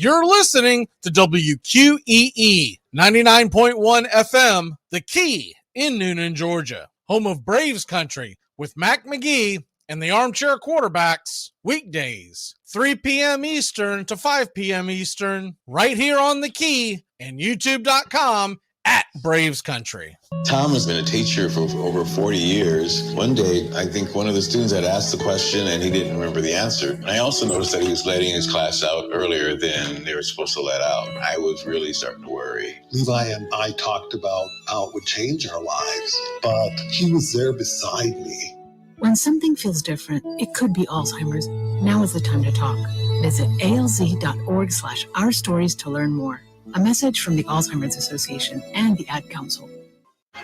You're listening to WQEE 99.1 FM, The Key in Noonan, Georgia, home of Braves Country with Mac Magee and the Armchair Quarterbacks, weekdays, 3 p.m. Eastern to 5 p.m. Eastern, right here on The Key and YouTube.com at Braves Country. Tom has been a teacher for over 40 years. One day, I think one of the students had asked the question and he didn't remember the answer. And I also noticed that he was letting his class out earlier than they were supposed to let out. I was really starting to worry. Levi and I talked about how it would change our lives, but he was there beside me. When something feels different, it could be Alzheimer's. Now is the time to talk. Visit alz.org/ourstories to learn more. A message from the Alzheimer's Association and the Ad Council.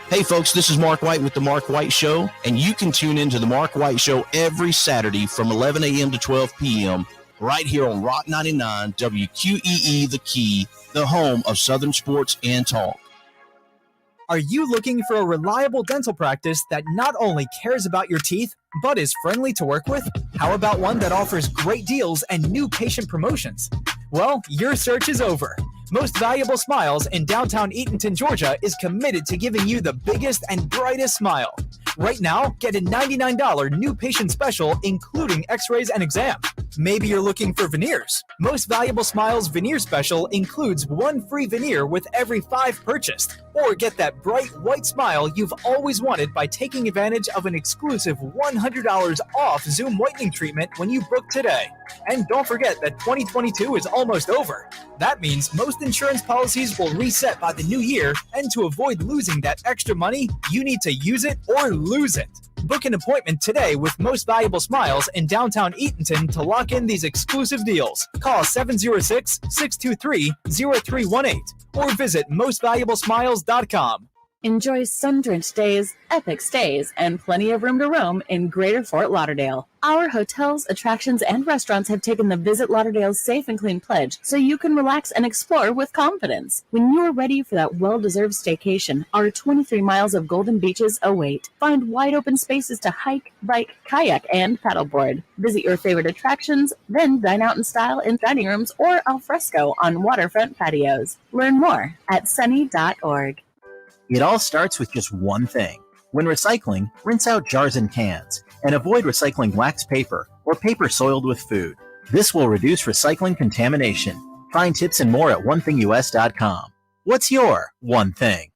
Hey folks, this is Mark White with The Mark White Show, and you can tune into The Mark White Show every Saturday from 11 a.m. to 12 p.m. right here on Rock 99, WQEE The Key, the home of Southern sports and talk. Are you looking for a reliable dental practice that not only cares about your teeth, but is friendly to work with? How about one that offers great deals and new patient promotions? Well, your search is over. Most Valuable Smiles in downtown Eatonton, Georgia is committed to giving you the biggest and brightest smile. Right now, get a $99 new patient special, including x-rays and exam. Maybe you're looking for veneers. Most Valuable Smiles veneer special includes one free veneer with every 5 purchased. Or get that bright white smile you've always wanted by taking advantage of an exclusive $100 off Zoom whitening treatment when you book today. And don't forget that 2022 is almost over. That means most insurance policies will reset by the new year, and to avoid losing that extra money, you need to use it or lose it. Book an appointment today with Most Valuable Smiles in downtown Eatonton to lock in these exclusive deals. Call 706-623-0318 or visit mostvaluablesmiles.com. Enjoy sun-drenched days, epic stays, and plenty of room to roam in Greater Fort Lauderdale. Our hotels, attractions, and restaurants have taken the Visit Lauderdale's Safe and Clean pledge, so you can relax and explore with confidence. When you're ready for that well-deserved staycation, our 23 miles of golden beaches await. Find wide-open spaces to hike, bike, kayak, and paddleboard. Visit your favorite attractions, then dine out in style in dining rooms or al fresco on waterfront patios. Learn more at sunny.org. It all starts with just one thing. When recycling, rinse out jars and cans, and avoid recycling wax paper or paper soiled with food. This will reduce recycling contamination. Find tips and more at onethingus.com. What's your one thing?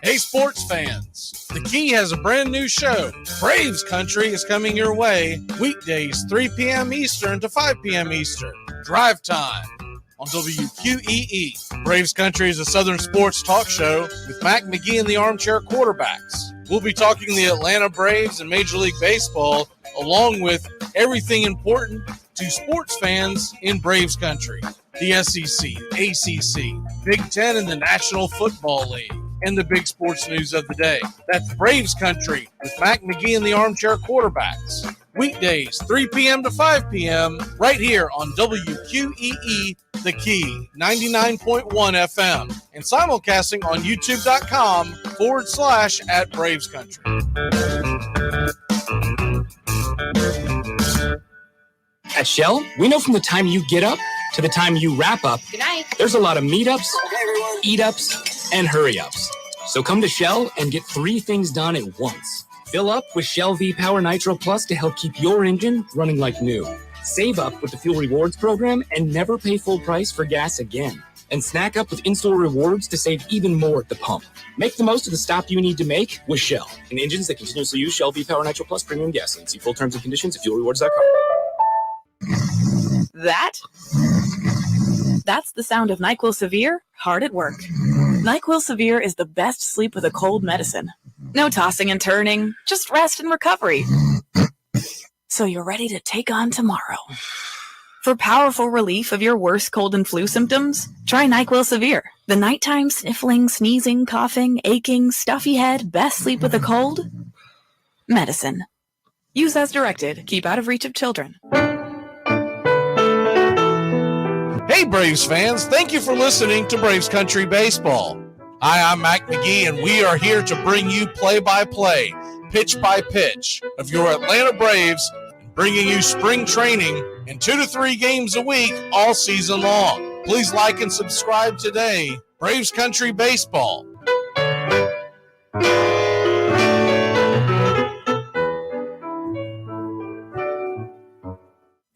Hey sports fans, The Key has a brand new show. Braves Country is coming your way weekdays 3 p.m. Eastern to 5 p.m. Eastern. Drive time on WQEE. Braves Country is a Southern sports talk show with Mac Magee and the Armchair Quarterbacks. We'll be talking the Atlanta Braves and Major League Baseball, along with everything important to sports fans in Braves Country. The SEC, ACC, Big Ten, and the National Football League, and the big sports news of the day. That's Braves Country with Mac Magee and the Armchair Quarterbacks. Weekdays, 3 p.m. to 5 p.m. right here on WQEE The Key, 99.1 FM, and simulcasting on youtube.com/at Braves Country. At Shell, we know from the time you get up to the time you wrap up, good night, there's a lot of meetups, eat-ups, and hurry-ups. So come to Shell and get 3 things done at once. Fill up with Shell V-Power Nitro Plus to help keep your engine running like new. Save up with the Fuel Rewards program and never pay full price for gas again. And snack up with in-store rewards to save even more at the pump. Make the most of the stop you need to make with Shell. And engines that continuously use Shell V-Power Nitro Plus premium gasoline. See full terms and conditions at fuelrewards.com. That's the sound of NyQuil Severe hard at work. NyQuil Severe is the best sleep with a cold medicine. No tossing and turning, just rest and recovery. So you're ready to take on tomorrow. For powerful relief of your worst cold and flu symptoms, try NyQuil Severe. The nighttime sniffling, sneezing, coughing, aching, stuffy head, best sleep with a cold medicine. Use as directed. Keep out of reach of children. Hey Braves fans, thank you for listening to Braves Country Baseball. Hi, I'm Mac Magee, and we are here to bring you play-by-play, pitch-by-pitch of your Atlanta Braves and bringing you spring training and 2 to 3 games a week all season long. Please like and subscribe today. Braves Country Baseball.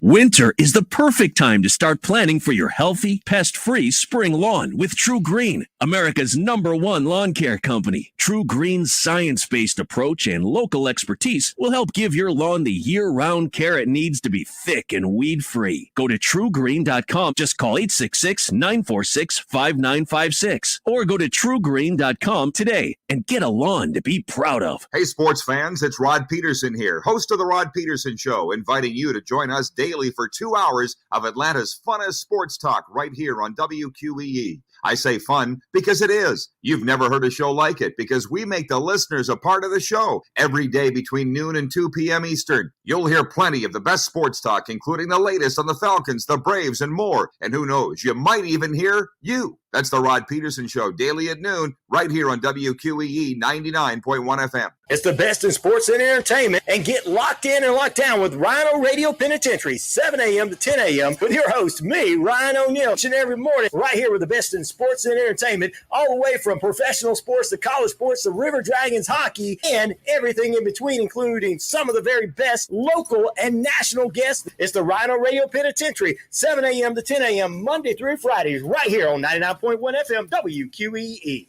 Winter is the perfect time to start planning for your healthy, pest-free spring lawn with True Green, America's #1 lawn care company. True Green's science-based approach and local expertise will help give your lawn the year-round care it needs to be thick and weed-free. Go to truegreen.com. Just call 866-946-5956 or go to truegreen.com today and get a lawn to be proud of. Hey, sports fans, it's Rod Peterson here, host of The Rod Peterson Show, inviting you to join us daily for 2 hours of Atlanta's funnest sports talk right here on WQEE. I say fun because it is. You've never heard a show like it because we make the listeners a part of the show every day between noon and 2 p.m. Eastern. You'll hear plenty of the best sports talk, including the latest on the Falcons, the Braves, and more. And who knows, you might even hear you. That's the Rod Peterson Show, daily at noon, right here on WQEE 99.1 FM. It's the best in sports and entertainment, and get locked in and locked down with Rhino Radio Penitentiary, 7 a.m. to 10 a.m. with your host, me, Ryan O'Neill, each and every morning, right here with the best in sports and entertainment, all the way from professional sports to college sports to River Dragons hockey and everything in between, including some of the very best local and national guests. It's the Rhino Radio Penitentiary, 7 a.m. to 10 a.m. Monday through Fridays, right here on 99.1 FM WQEE.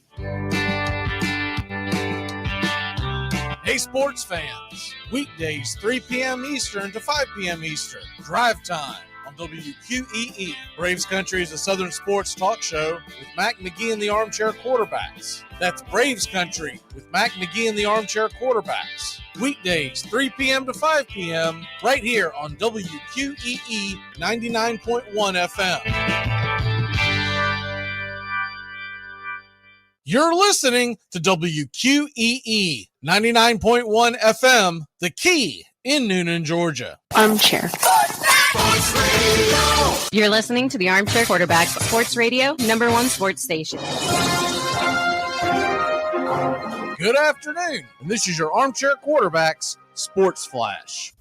Hey, sports fans. Weekdays, 3 p.m. Eastern to 5 p.m. Eastern. Drive Time on WQEE. Braves Country is a Southern sports talk show with Mac Magee and the Armchair Quarterbacks. That's Braves Country with Mac Magee and the Armchair Quarterbacks. Weekdays, 3 p.m. to 5 p.m. right here on WQEE 99.1 FM. You're listening to WQEE 99.1 FM, The Key in Noonan, Georgia. Armchair. You're listening to the Armchair Quarterbacks Sports Radio, #1 sports station. Good afternoon, and this is your Armchair Quarterbacks Sports Flash.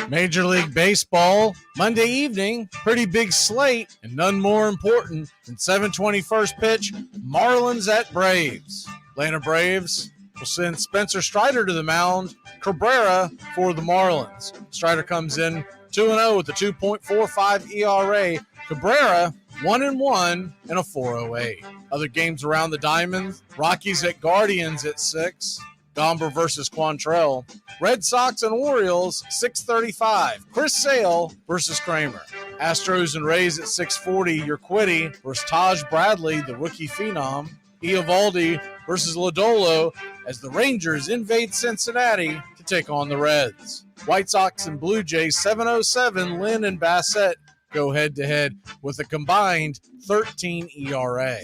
Major League Baseball, Monday evening, pretty big slate, and none more important than 7:20 first pitch, Marlins at Braves. Atlanta Braves will send Spencer Strider to the mound, Cabrera for the Marlins. Strider comes in 2-0 with a 2.45 ERA. Cabrera 1-1 and a 4.08. Other games around the diamond, Rockies at Guardians at 6. Gomber versus Quantrell. Red Sox and Orioles, 6:35. Chris Sale versus Kramer. Astros and Rays at 6:40. Urquidy versus Taj Bradley, the rookie phenom. Eovaldi versus Lodolo as the Rangers invade Cincinnati to take on the Reds. White Sox and Blue Jays, 7:07. Lynn and Bassett go head-to-head with a combined 13 ERA.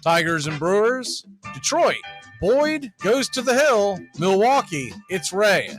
Tigers and Brewers, Detroit. Boyd goes to the hill. Milwaukee, it's Ray.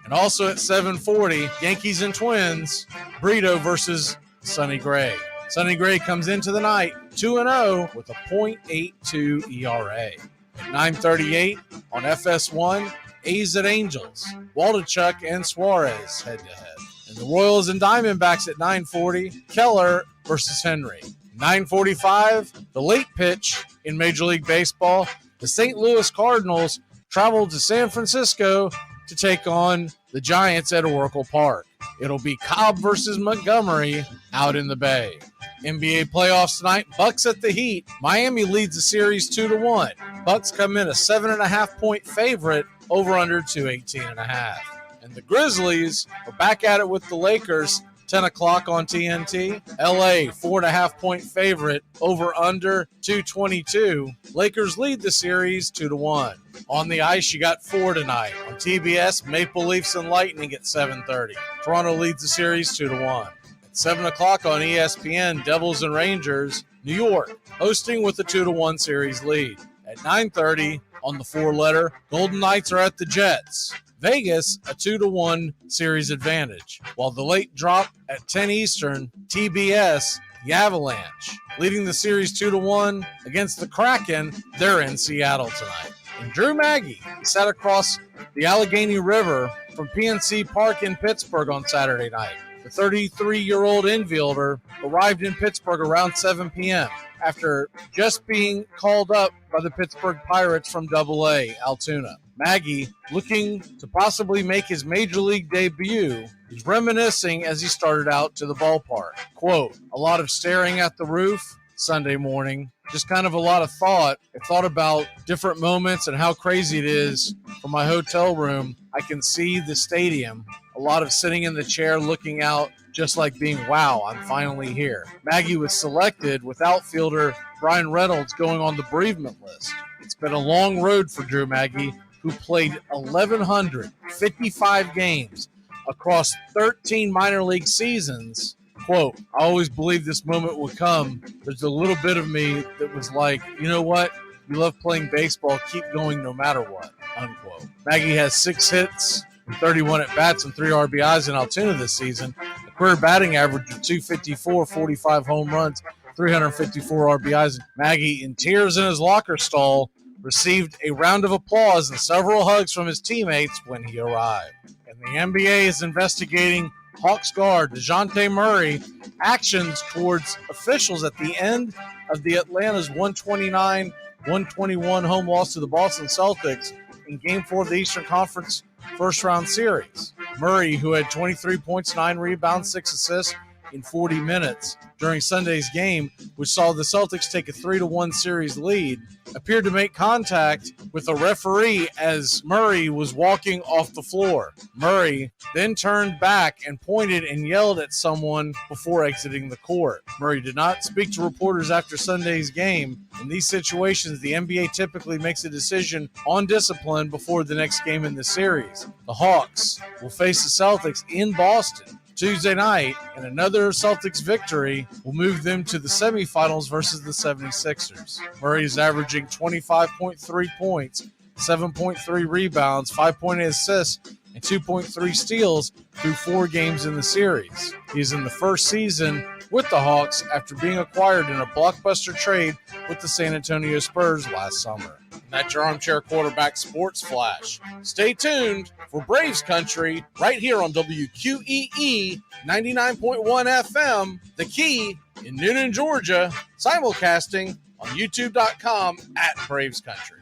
And also at 7:40, Yankees and Twins, Brito versus Sonny Gray. Sonny Gray comes into the night 2-0 with a .82 ERA. At 9:38 on FS1, A's at Angels, Waldichuk and Suarez head-to-head. And the Royals and Diamondbacks at 9:40, Keller versus Henry. 9:45, the late pitch in Major League Baseball. The St. Louis Cardinals traveled to San Francisco to take on the Giants at Oracle Park. It'll be Cobb versus Montgomery out in the Bay. NBA playoffs tonight, Bucks at the Heat. Miami leads the series 2-1. Bucks come in a 7.5-point favorite, over under 218.5. And the Grizzlies are back at it with the Lakers, 10 o'clock on TNT. LA, 4.5-point favorite, over under 222. Lakers lead the series 2-1. On the ice, you got 4 tonight. On TBS, Maple Leafs and Lightning at 7:30. Toronto leads the series 2-1. At 7 o'clock on ESPN, Devils and Rangers. New York hosting with a 2-1 series lead. At 9:30 on the 4-letter, Golden Knights are at the Jets. Vegas, a 2-1 series advantage. While the late drop at 10 Eastern, TBS, the Avalanche, leading the series 2-1 against the Kraken. They're in Seattle tonight. And Drew Maggie sat across the Allegheny River from PNC Park in Pittsburgh on Saturday night. The 33-year-old infielder arrived in Pittsburgh around 7 p.m. after just being called up by the Pittsburgh Pirates from AA Altoona. Magee, looking to possibly make his major league debut, is reminiscing as he started out to the ballpark. Quote, a lot of staring at the roof Sunday morning, just kind of a lot of thought. I thought about different moments and how crazy it is from my hotel room. I can see the stadium, a lot of sitting in the chair looking out, just like being, wow, I'm finally here. Magee was selected with outfielder Brian Reynolds going on the bereavement list. It's been a long road for Drew Magee, who played 1,155 games across 13 minor league seasons. Quote, I always believed this moment would come. There's a little bit of me that was like, you know what? You love playing baseball. Keep going no matter what, unquote. Magee has 6 hits, 31 at-bats, and 3 RBIs in Altoona this season. A career batting average of .254, 45 home runs, 354 RBIs. Magee, in tears in his locker stall, received a round of applause and several hugs from his teammates when he arrived. And the NBA is investigating Hawks guard DeJounte Murray actions towards officials at the end of the Atlanta's 129-121 home loss to the Boston Celtics in Game 4 of the Eastern Conference first-round series. Murray, who had 23 points, 9 rebounds, 6 assists in 40 minutes during Sunday's game, which saw the Celtics take a 3-1 series lead, appeared to make contact with a referee as Murray was walking off the floor. Murray then turned back and pointed and yelled at someone before exiting the court. Murray did not speak to reporters after Sunday's game. In these situations, the NBA typically makes a decision on discipline before the next game in the series. The Hawks will face the Celtics in Boston Tuesday night, and another Celtics victory will move them to the semifinals versus the 76ers. Murray is averaging 25.3 points, 7.3 rebounds, 5.8 assists, and 2.3 steals through 4 games in the series. He is in the first season with the Hawks after being acquired in a blockbuster trade with the San Antonio Spurs last summer. And that's your Armchair Quarterback Sports Flash. Stay tuned for Braves Country right here on WQEE 99.1 FM, The Key in Noonan, Georgia, simulcasting on youtube.com at Braves Country.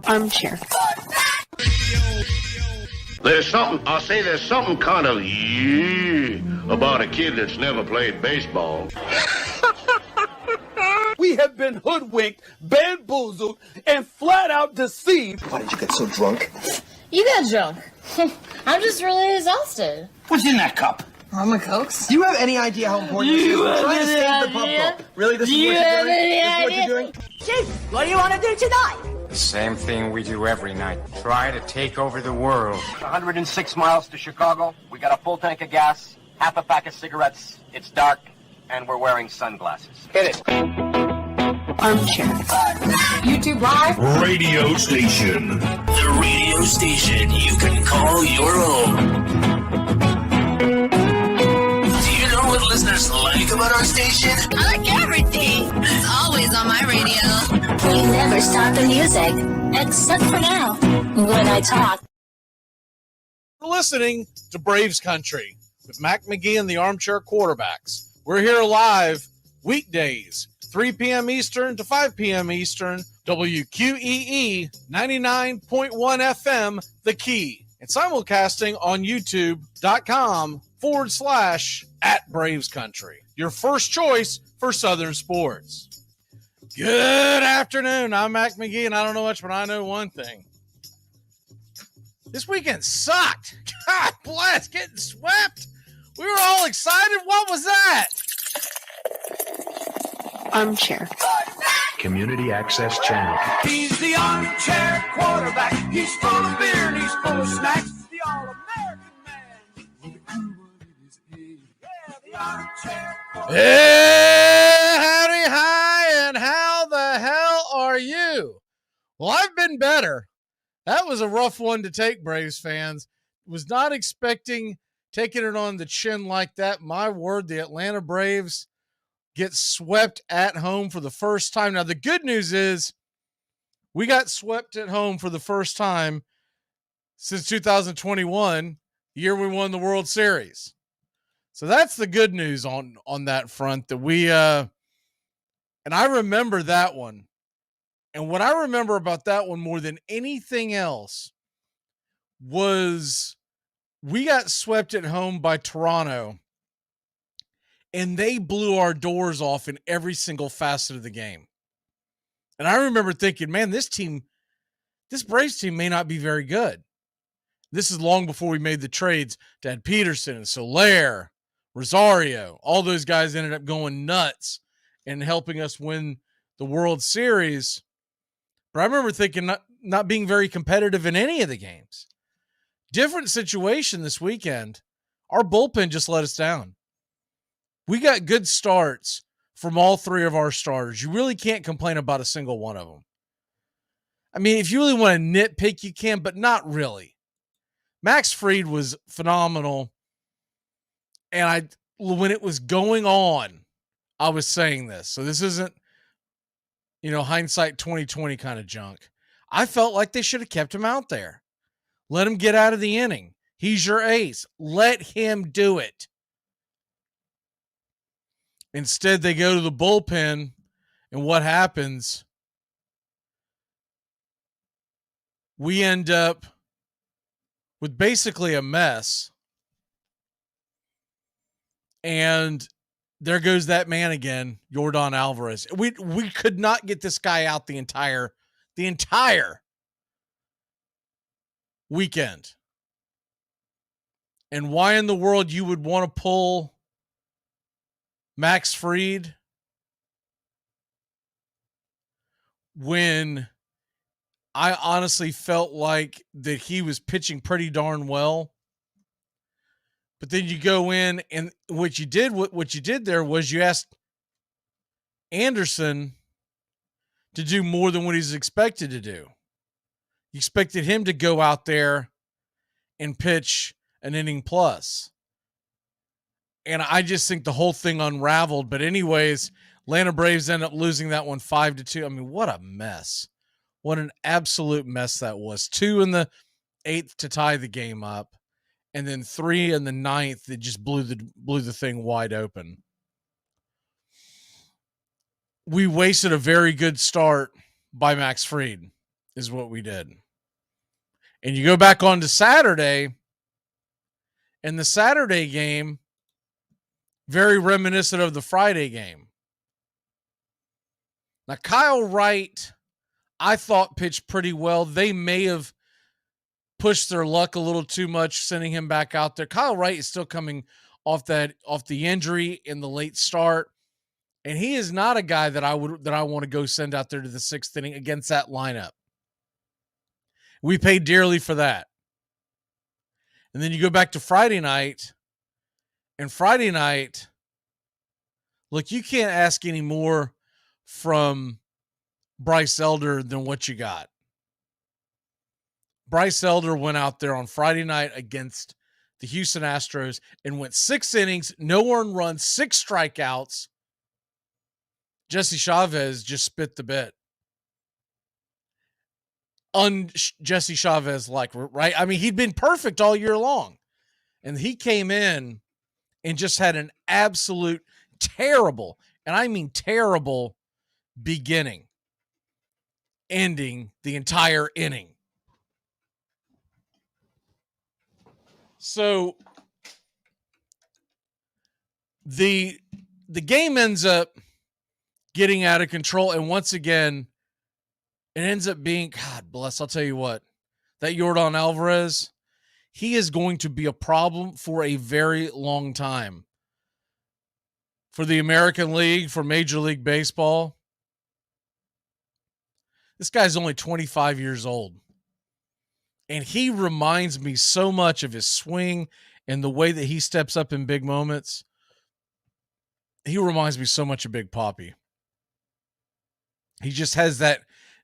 Armchair. There's something kind of about a kid that's never played baseball. We have been hoodwinked, bamboozled, and flat out deceived. Why did you get so drunk? You got drunk. I'm just really exhausted. What's in that cup? Rum and Cokes. Do you have any idea how important this is? We're trying to save the pub cup. Really? This is what you're doing? This is what you're doing? Chief, what do you want to do tonight? The same thing we do every night. Try to take over the world. 106 miles to Chicago. We got a full tank of gas, half a pack of cigarettes. It's dark, and we're wearing sunglasses. Hit it. Armchair. YouTube Live. Radio station. The radio station you can call your own. Do you know what listeners like about our station? I like everything. It's always on my radio. We never stop the music, except for now, when I talk. You're listening to Braves Country with Mac Magee and the Armchair Quarterbacks. We're here live weekdays, 3 p.m. Eastern to 5 p.m. Eastern, WQEE 99.1 FM, The Key, and simulcasting on youtube.com/@BravesCountry. Your first choice for Southern sports. Good afternoon. I'm Mac Magee, and I don't know much, but I know one thing. This weekend sucked. God bless, getting swept. We were all excited. What was that? Armchair. Community Access Channel. He's the armchair quarterback. He's full of beer and he's full of snacks. The all-American man with a crew in his head. Yeah, the armchair quarterback. Hey, howdy, hi, and how the hell are you? Well, I've been better. That was a rough one to take, Braves fans. Was not expecting taking it on the chin like that. My word, the Atlanta Braves get swept at home for the first time. Now, the good news is we got swept at home for the first time since 2021, the year we won the World Series. So that's the good news on that front, that we and I remember that one. And what I remember about that one more than anything else was we got swept at home by Toronto, and they blew our doors off in every single facet of the game. And I remember thinking, man, this Braves team may not be very good. This is long before we made the trades to add Peterson and Soler, Rosario. All those guys ended up going nuts and helping us win the World Series. But I remember thinking not being very competitive in any of the games. Different situation this weekend. Our bullpen just let us down. We got good starts from all three of our starters. You really can't complain about a single one of them. I mean, if you really want to nitpick, you can, but not really. Max Fried was phenomenal. And when it was going on, I was saying this. So this isn't, hindsight 2020 kind of junk. I felt like they should have kept him out there. Let him get out of the inning. He's your ace. Let him do it. Instead, they go to the bullpen, and what happens? We end up with basically a mess. And there goes that man again, Yordan Alvarez. We could not get this guy out the entire weekend. And why in the world you would want to pull Max Fried when I honestly felt like that he was pitching pretty darn well? But then you go in, and what you did there was you asked Anderson to do more than what he's expected to do. You expected him to go out there and pitch an inning plus. And I just think the whole thing unraveled. But anyways, Atlanta Braves end up losing that one 5-2. I mean, what a mess. What an absolute mess that was. 2 in the 8th to tie the game up. And then 3 in the 9th that just blew the thing wide open. We wasted a very good start by Max Fried, is what we did. And you go back on to Saturday, and the Saturday game, very reminiscent of the Friday game. Now, Kyle Wright, I thought pitched pretty well. They may have pushed their luck a little too much, sending him back out there. Kyle Wright is still coming off the injury in the late start, and he is not a guy that I want to go send out there to the 6th inning against that lineup. We paid dearly for that. And then you go back to Friday night, and Friday night, look, you can't ask any more from Bryce Elder than what you got. Bryce Elder went out there on Friday night against the Houston Astros and went 6 innings, no earned runs, 6 strikeouts. Jesse Chavez just spit the bit. Jesse Chavez, right? I mean, he'd been perfect all year long. And he came in and just had an absolute terrible, and I mean terrible, beginning, ending the entire inning. So the game ends up getting out of control, and once again, it ends up being, God bless, I'll tell you what, that Yordan Alvarez, he is going to be a problem for a very long time. For the American League, for Major League Baseball. This guy's only 25 years old. And he reminds me so much of his swing and the way that he steps up in big moments. He reminds me so much of Big Papi. He just has that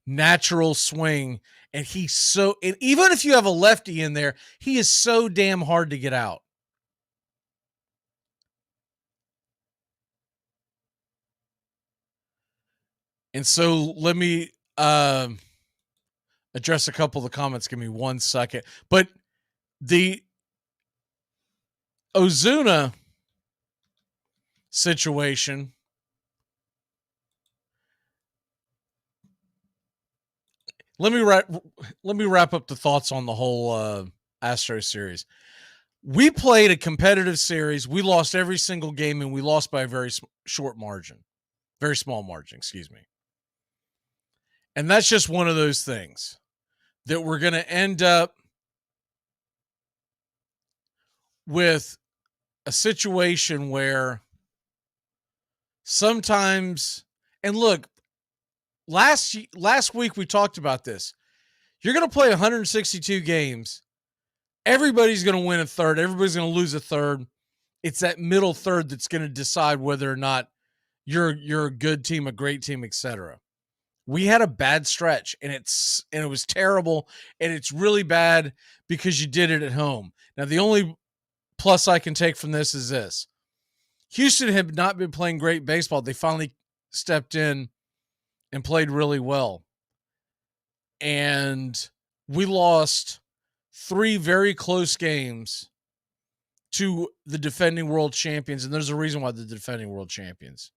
natural swing, and and even if you have a lefty in there, he is so damn hard to get out. And so let me address a couple of the comments. Give me 1 second. But the Ozuna situation, let me wrap up the thoughts on the whole Astros series. We played a competitive series. We lost every single game, and we lost by a very short margin. Very small margin, excuse me. And that's just one of those things that we're going to end up with a situation where sometimes, and look, last week we talked about this. You're going to play 162 games. Everybody's going to win a third. Everybody's going to lose a third. It's that middle third that's going to decide whether or not you're a good team, a great team, etc. We had a bad stretch, and it was terrible, and it's really bad because you did it at home. Now, the only plus I can take from this is this. Houston had not been playing great baseball. They finally stepped in and played really well. And we lost 3 very close games to the defending world champions, and there's a reason why they're the defending world champions.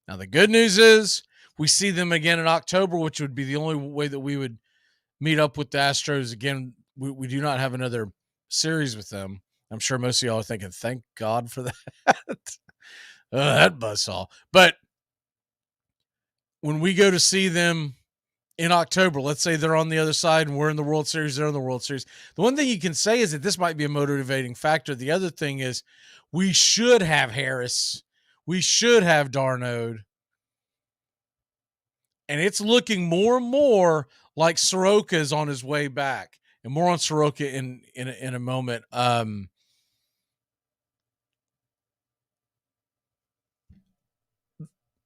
Now, the good news is we see them again in October, which would be the only way that we would meet up with the Astros again. We do not have another series with them. I'm sure most of y'all are thinking, thank God for that. That buzzsaw. But when we go to see them in October, let's say they're on the other side and we're in the World Series, they're in the World Series. The one thing you can say is that this might be a motivating factor. The other thing is we should have Harris. We should have Darnode. And it's looking more and more like Soroka is on his way back. And more on Soroka in a moment.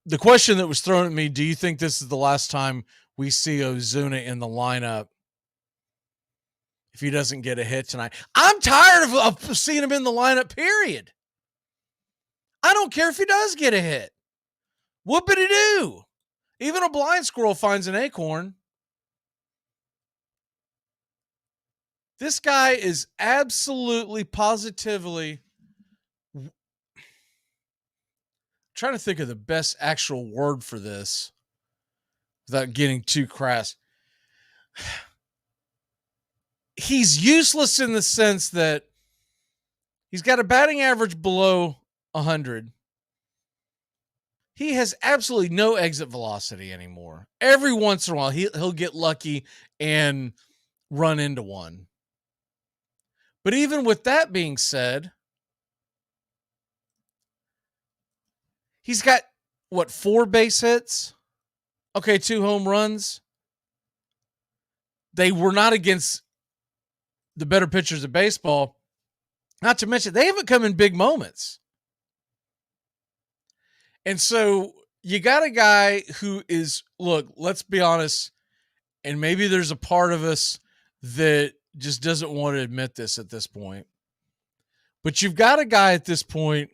The question that was thrown at me, do you think this is the last time we see Ozuna in the lineup if he doesn't get a hit tonight? I'm tired of seeing him in the lineup, period. I don't care if he does get a hit. Whoopity-doo. Even a blind squirrel finds an acorn. This guy is absolutely, positively... trying to think of the best actual word for this without getting too crass. He's useless in the sense that he's got a batting average below 100. He has absolutely no exit velocity anymore. Every once in a while, he'll get lucky and run into one. But even with that being said, he's got, 4 base hits? Okay, 2 home runs. They were not against the better pitchers of baseball. Not to mention, they haven't come in big moments. And so you got a guy who is, look, let's be honest, and maybe there's a part of us that just doesn't want to admit this at this point. But you've got a guy at this point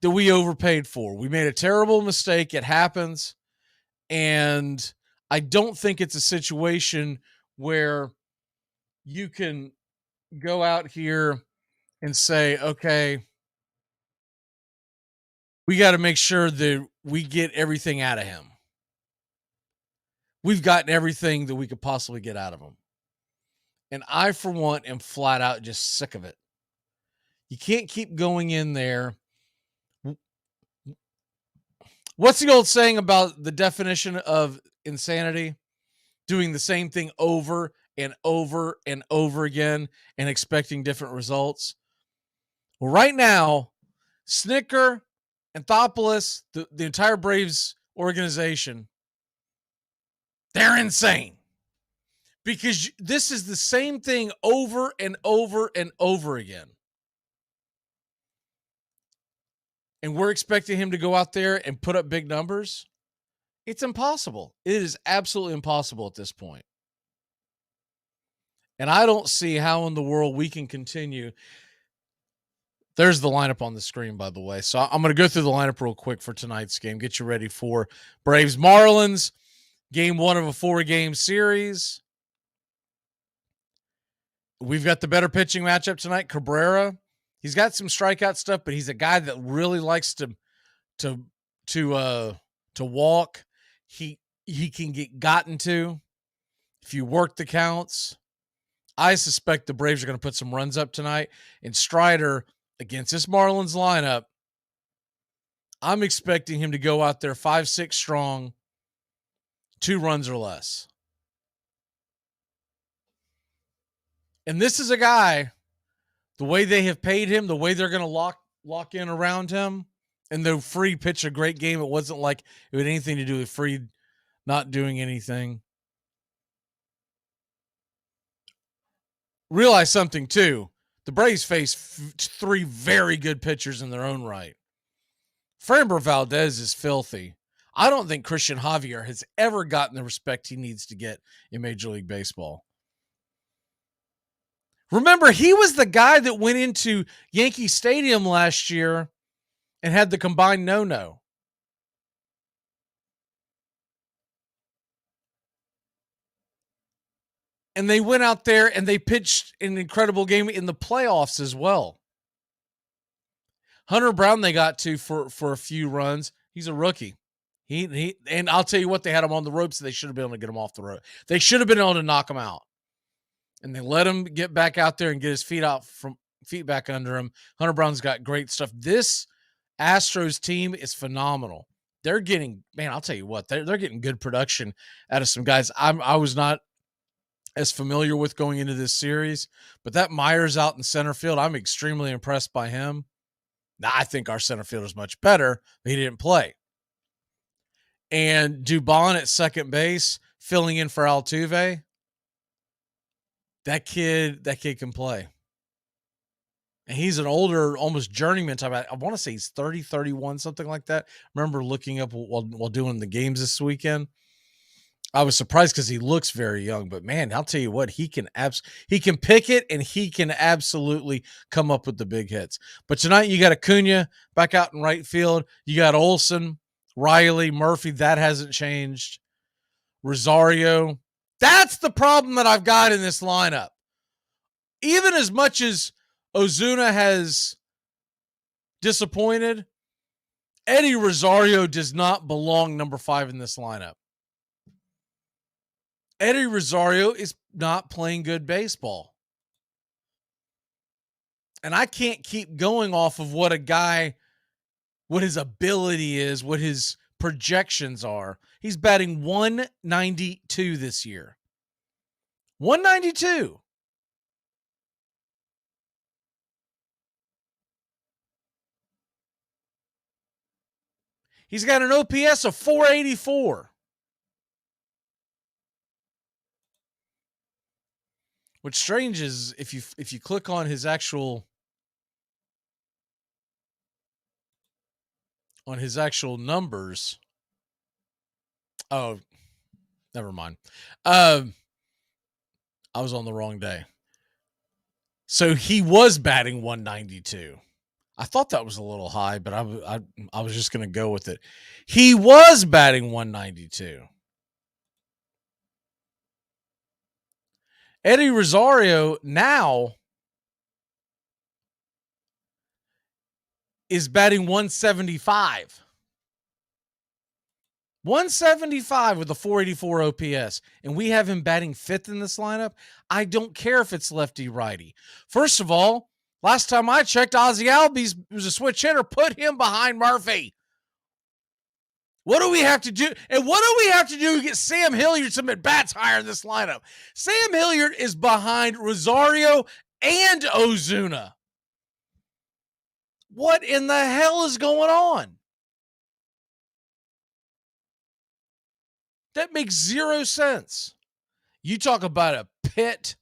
that we overpaid for. We made a terrible mistake. It happens. And I don't think it's a situation where you can go out here and say, okay, we got to make sure that we get everything out of him. We've gotten everything that we could possibly get out of him. And I, for one, am flat out just sick of it. You can't keep going in there. What's the old saying about the definition of insanity? Doing the same thing over and over and over again and expecting different results. Well, right now, Snicker, Anthopoulos, the entire Braves organization, they're insane. Because this is the same thing over and over and over again. And we're expecting him to go out there and put up big numbers. It's impossible. It is absolutely impossible at this point. And I don't see how in the world we can continue. There's the lineup on the screen, by the way. So I'm going to go through the lineup real quick for tonight's game. Get you ready for Braves Marlins, game 1 of a 4-game series. We've got the better pitching matchup tonight. Cabrera, he's got some strikeout stuff, but he's a guy that really likes to walk. He can get gotten to if you work the counts. I suspect the Braves are going to put some runs up tonight. And Strider, against this Marlins lineup, I'm expecting him to go out there 5-6 strong, 2 runs or less. And this is a guy, the way they have paid him, the way they're going to lock in around him, and the Fried pitched a great game. It wasn't like it had anything to do with Fried not doing anything. Realize something, too. The Braves face 3 very good pitchers in their own right. Framber Valdez is filthy. I don't think Christian Javier has ever gotten the respect he needs to get in Major League Baseball. Remember, he was the guy that went into Yankee Stadium last year and had the combined no-no. And they went out there and they pitched an incredible game in the playoffs as well. Hunter Brown they got to for a few runs. He's a rookie. He and I'll tell you what, they had him on the ropes. So they should have been able to get him off the rope. They should have been able to knock him out. And they let him get back out there and get his feet back under him. Hunter Brown's got great stuff. This Astros team is phenomenal. They're getting, man, I'll tell you what, they're getting good production out of some guys I was not as familiar with going into this series, but that Myers out in center field, I'm extremely impressed by him. Now, I think our center field is much better, but he didn't play. And Dubon at second base, filling in for Altuve. That kid can play. And he's an older, almost journeyman type. I want to say he's 30, 31, something like that. I remember looking up while doing the games this weekend. I was surprised because he looks very young, but man, I'll tell you what, he can pick it, and he can absolutely come up with the big hits. But tonight you got Acuna back out in right field. You got Olsen, Riley, Murphy. That hasn't changed. Rosario. That's the problem that I've got in this lineup. Even as much as Ozuna has disappointed, Eddie Rosario does not belong number 5 in this lineup. Eddie Rosario is not playing good baseball. And I can't keep going off of what his ability is, what his projections are. He's batting 192 this year. 192. He's got an OPS of 484. What's strange is if you click on his actual numbers. Oh, never mind. I was on the wrong day. So he was batting 192. I thought that was a little high, but I was just going to go with it. He was batting 192. Eddie Rosario now is batting 175. 175 with a 484 OPS, and we have him batting 5th in this lineup. I don't care if it's lefty-righty. First of all, last time I checked, Ozzie Albies was a switch hitter. Put him behind Murphy. What do we have to do? And what do we have to do to get Sam Hilliard some at-bats higher in this lineup? Sam Hilliard is behind Rosario and Ozuna. What in the hell is going on? That makes 0 sense. You talk about a pit.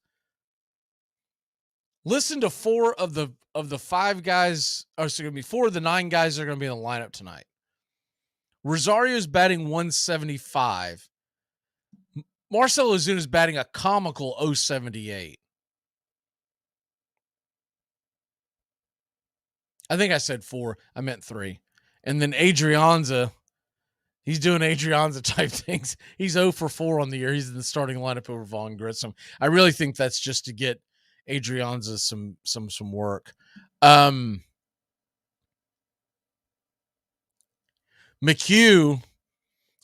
Listen to 4 of the 5 guys, or it's going to be 4 of the 9 guys that are going to be in the lineup tonight. Rosario's batting 175. Marcell Ozuna's batting a comical 078. I think I said 4. I meant 3. And then Adrianza, he's doing Adrianza type things. He's 0 for 4 on the year. He's in the starting lineup over Vaughn Grissom. I really think that's just to get Adrianza some work. McHugh,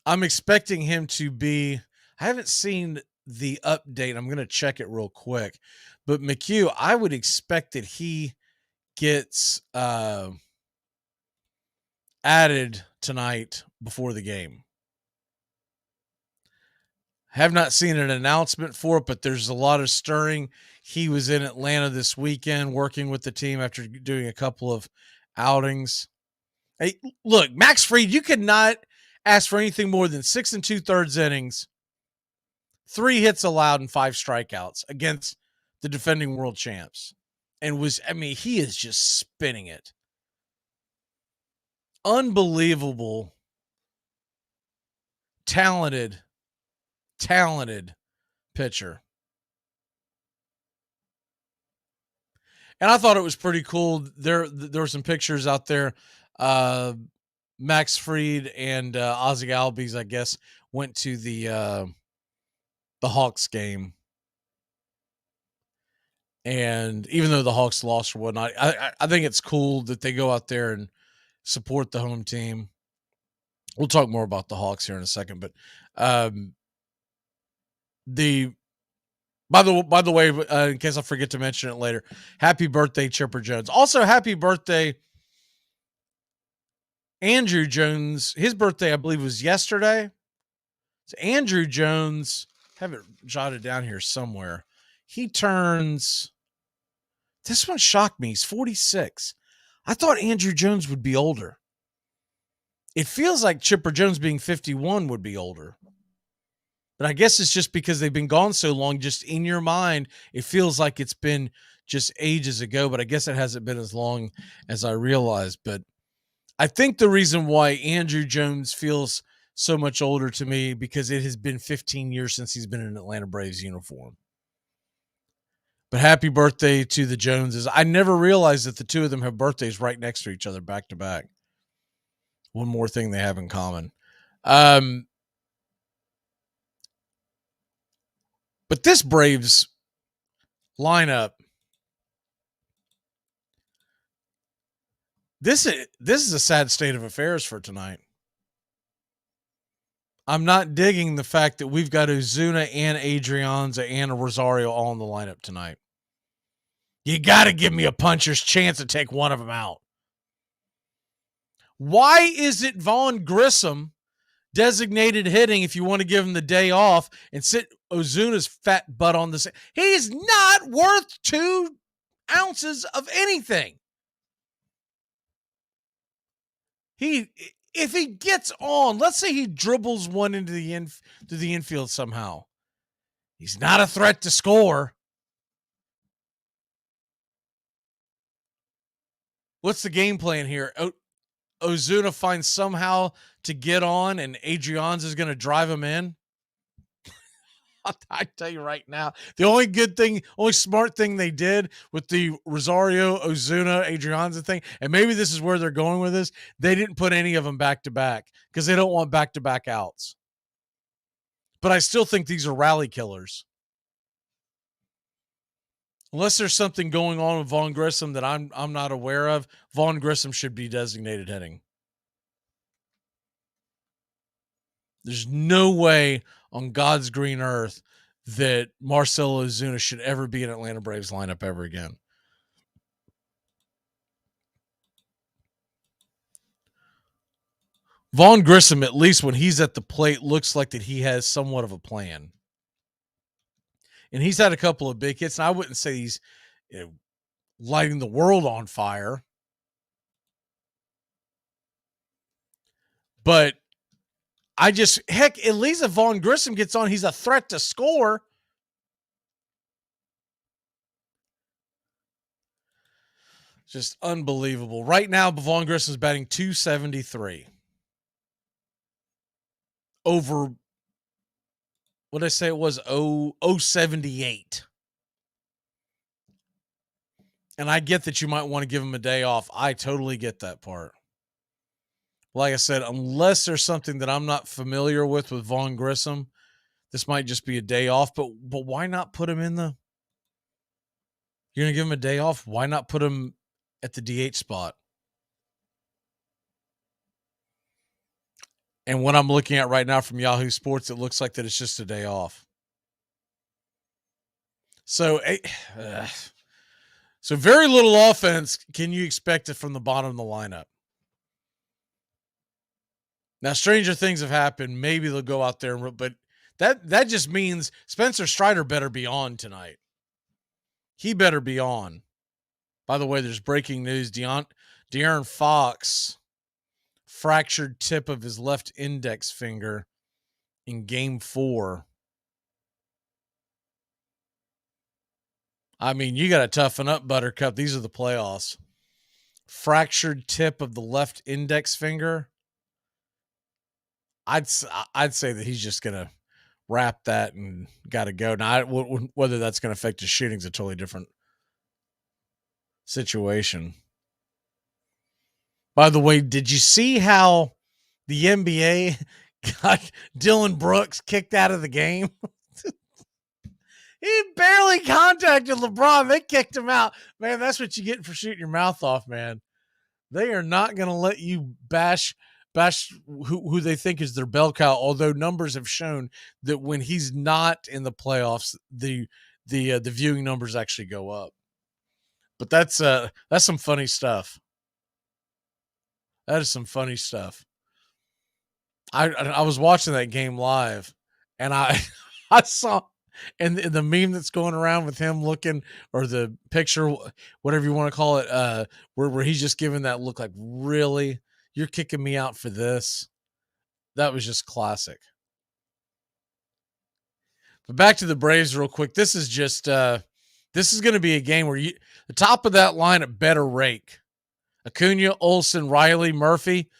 I'm expecting him to be. I haven't seen the update. I'm going to check it real quick. But McHugh, I would expect that he gets added tonight before the game. Have not seen an announcement for it, but there's a lot of stirring. He was in Atlanta this weekend working with the team after doing a couple of outings. Hey, look, Max Fried, you could not ask for anything more than 6 2/3 innings, 3 hits allowed, and 5 strikeouts against the defending world champs. And he is just spinning it. Unbelievable, talented pitcher. And I thought it was pretty cool. There were some pictures out there. Max Fried and Ozzie Albies, I guess, went to the Hawks game. And even though the Hawks lost or whatnot, I think it's cool that they go out there and support the home team. We'll talk more about the Hawks here in a second, but by the way, in case I forget to mention it later, happy birthday, Chipper Jones. Also, happy birthday, Andrew Jones. His birthday, I believe, was yesterday. So Andrew Jones, I have it jotted down here somewhere. He turns. This one shocked me. He's 46. I thought Andrew Jones would be older. It feels like Chipper Jones being 51 would be older. But I guess it's just because they've been gone so long, just in your mind, it feels like it's been just ages ago, but I guess it hasn't been as long as I realized. But I think the reason why Andrew Jones feels so much older to me, because it has been 15 years since he's been in an Atlanta Braves uniform. But happy birthday to the Joneses. I never realized that the two of them have birthdays right next to each other, back to back. One more thing they have in common. But this Braves lineup, this is a sad state of affairs for tonight. I'm not digging the fact that we've got Ozuna and Adrianza and Rosario all in the lineup tonight. You got to give me a puncher's chance to take one of them out. Why is it Vaughn Grissom designated hitting if you want to give him the day off and sit Ozuna's fat butt on the side? He's not worth 2 ounces of anything. If he gets on, let's say he dribbles one into the infield somehow, he's not a threat to score. What's the game plan here? Ozuna finds somehow to get on, and Adrianza is going to drive him in. I tell you right now, the only smart thing they did with the Rosario, Ozuna, Adrianza thing, and maybe this is where they're going with this, they didn't put any of them back to back because they don't want back to back outs. But I still think these are rally killers. Unless there's something going on with Vaughn Grissom that I'm not aware of, Vaughn Grissom should be designated hitting. There's no way on God's green earth that Marcell Ozuna should ever be an Atlanta Braves lineup ever again. Vaughn Grissom, at least when he's at the plate, looks like that he has somewhat of a plan. And he's had a couple of big hits, and I wouldn't say he's lighting the world on fire. But at least if Vaughn Grissom gets on, he's a threat to score. Just unbelievable. Right now, Vaughn Grissom's batting .273. Over, what did I say it was? 078. And I get that you might want to give him a day off. I totally get that part. Like I said, unless there's something that I'm not familiar with Vaughn Grissom, this might just be a day off. But why not put him in the... You're going to give him a day off? Why not put him at the DH spot? And what I'm looking at right now from Yahoo Sports, it looks like that it's just a day off. So very little offense can you expect it from the bottom of the lineup. Now, stranger things have happened. Maybe they'll go out there, but that just means Spencer Strider better be on tonight. He better be on. By the way, there's breaking news. De'Aaron Fox fractured tip of his left index finger in Game 4. I mean, you got to toughen up, Buttercup. These are the playoffs. Fractured tip of the left index finger. I'd say that he's just going to wrap that and got to go. Now, whether that's going to affect his shooting is a totally different situation. By the way, did you see how the NBA got Dylan Brooks kicked out of the game? He barely contacted LeBron. They kicked him out. Man, that's what you get for shooting your mouth off, man. They are not going to let you bash who they think is their bell cow, although numbers have shown that when he's not in the playoffs, the viewing numbers actually go up. But that's some funny stuff. That is some funny stuff. I was watching that game live, and I saw... And the meme that's going around with him looking, or the picture, whatever you want to call it, where he's just giving that look like, really? You're kicking me out for this? That was just classic. But back to the Braves real quick. This is just, this is going to be a game where the top of that lineup better rake. Acuna, Olsen, Riley, Murphy,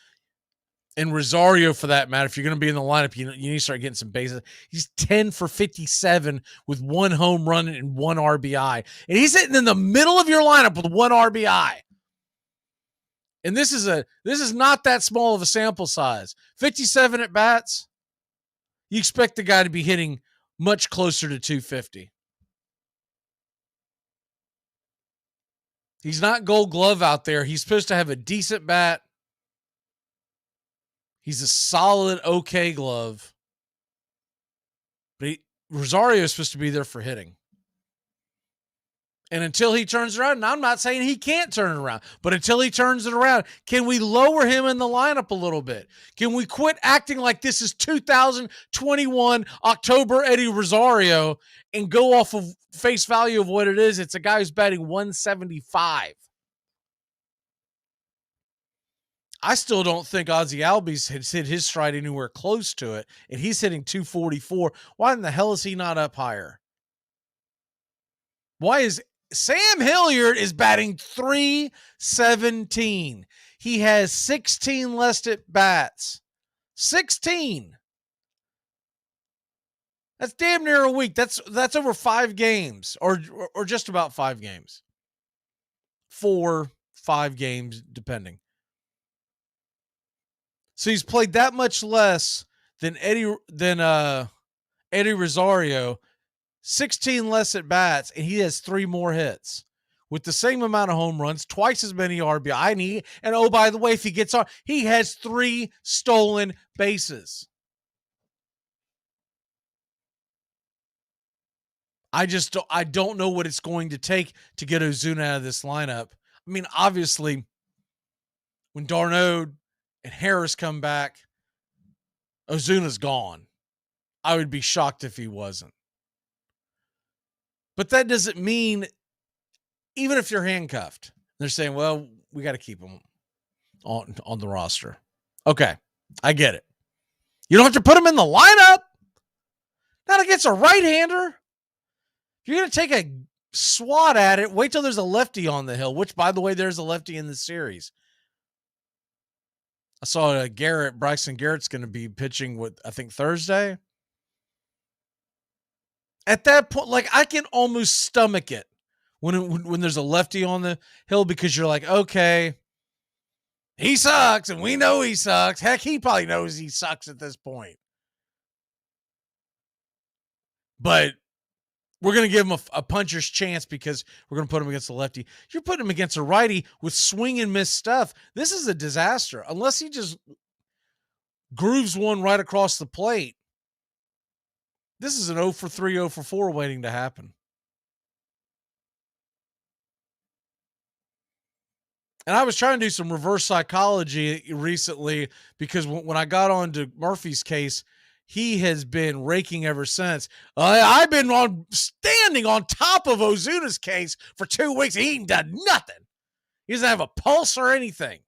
and Rosario, for that matter. If you're going to be in the lineup, you need to start getting some bases. He's 10 for 57 with 1 home run and 1 RBI. And he's sitting in the middle of your lineup with 1 RBI. And this is not that small of a sample size. 57 at bats. You expect the guy to be hitting much closer to 250. He's not Gold Glove out there. He's supposed to have a decent bat. He's a solid, okay glove. But Rosario is supposed to be there for hitting. And until he turns around, and I'm not saying he can't turn it around, but until he turns it around, can we lower him in the lineup a little bit? Can we quit acting like this is 2021 October Eddie Rosario and go off of face value of what it is? It's a guy who's batting 175. I still don't think Ozzie Albies has hit his stride anywhere close to it, and he's hitting 244. Why in the hell is he not up higher? Why is Sam Hilliard is batting 317? He has 16 less at bats. 16. That's damn near a week. That's over 5 games, or just about 5 games. 4, 5 games, depending. So he's played that much less than Eddie Rosario, 16 less at bats, and he has 3 more hits with the same amount of home runs, twice as many RBI. And oh, by the way, if he gets on, he has 3 stolen bases. I don't know what it's going to take to get Ozuna out of this lineup. I mean, obviously, when d'Arnaud and Harris come back, Ozuna's gone. I would be shocked if he wasn't. But that doesn't mean, even if you're handcuffed, they're saying, well, we got to keep him on the roster. Okay, I get it. You don't have to put him in the lineup. Not against a right-hander. If you're going to take a swat at it, wait till there's a lefty on the hill, which, by the way, there's a lefty in the series. I saw Bryson Garrett's going to be pitching I think Thursday. At that point, like, I can almost stomach it when there's a lefty on the hill, because you're like, okay, he sucks, and we know he sucks. Heck, he probably knows he sucks at this point. But we're going to give him a puncher's chance because we're going to put him against a lefty. You're putting him against a righty with swing and miss stuff. This is a disaster. Unless he just grooves one right across the plate. This is an 0 for 3, 0 for 4 waiting to happen. And I was trying to do some reverse psychology recently because when I got on to Murphy's case, he has been raking ever since. I've been standing on top of Ozuna's case for 2 weeks. He ain't done nothing. He doesn't have a pulse or anything.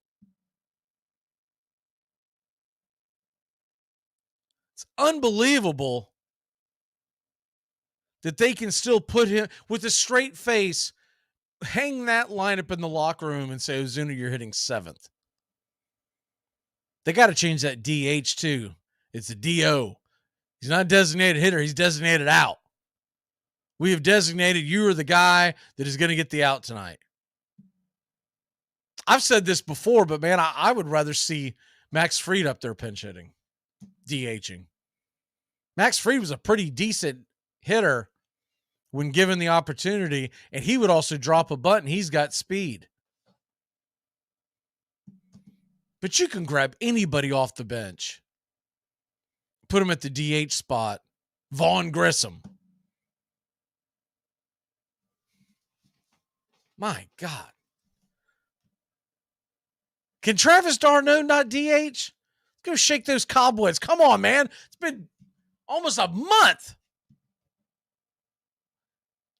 It's unbelievable that they can still put him with a straight face, hang that lineup in the locker room and say, Ozuna, you're hitting 7th. They got to change that DH too. It's a DO. He's not a designated hitter. He's designated out. We have designated you are the guy that is going to get the out tonight. I've said this before, but man, I would rather see Max Fried up there pinch hitting, DHing. Max Fried was a pretty decent hitter when given the opportunity, and he would also drop a bunt, and he's got speed. But you can grab anybody off the bench. Put him at the DH spot. Vaughn Grissom. My God. Can Travis d'Arnaud not DH? Go shake those cobwebs. Come on, man. It's been almost a month.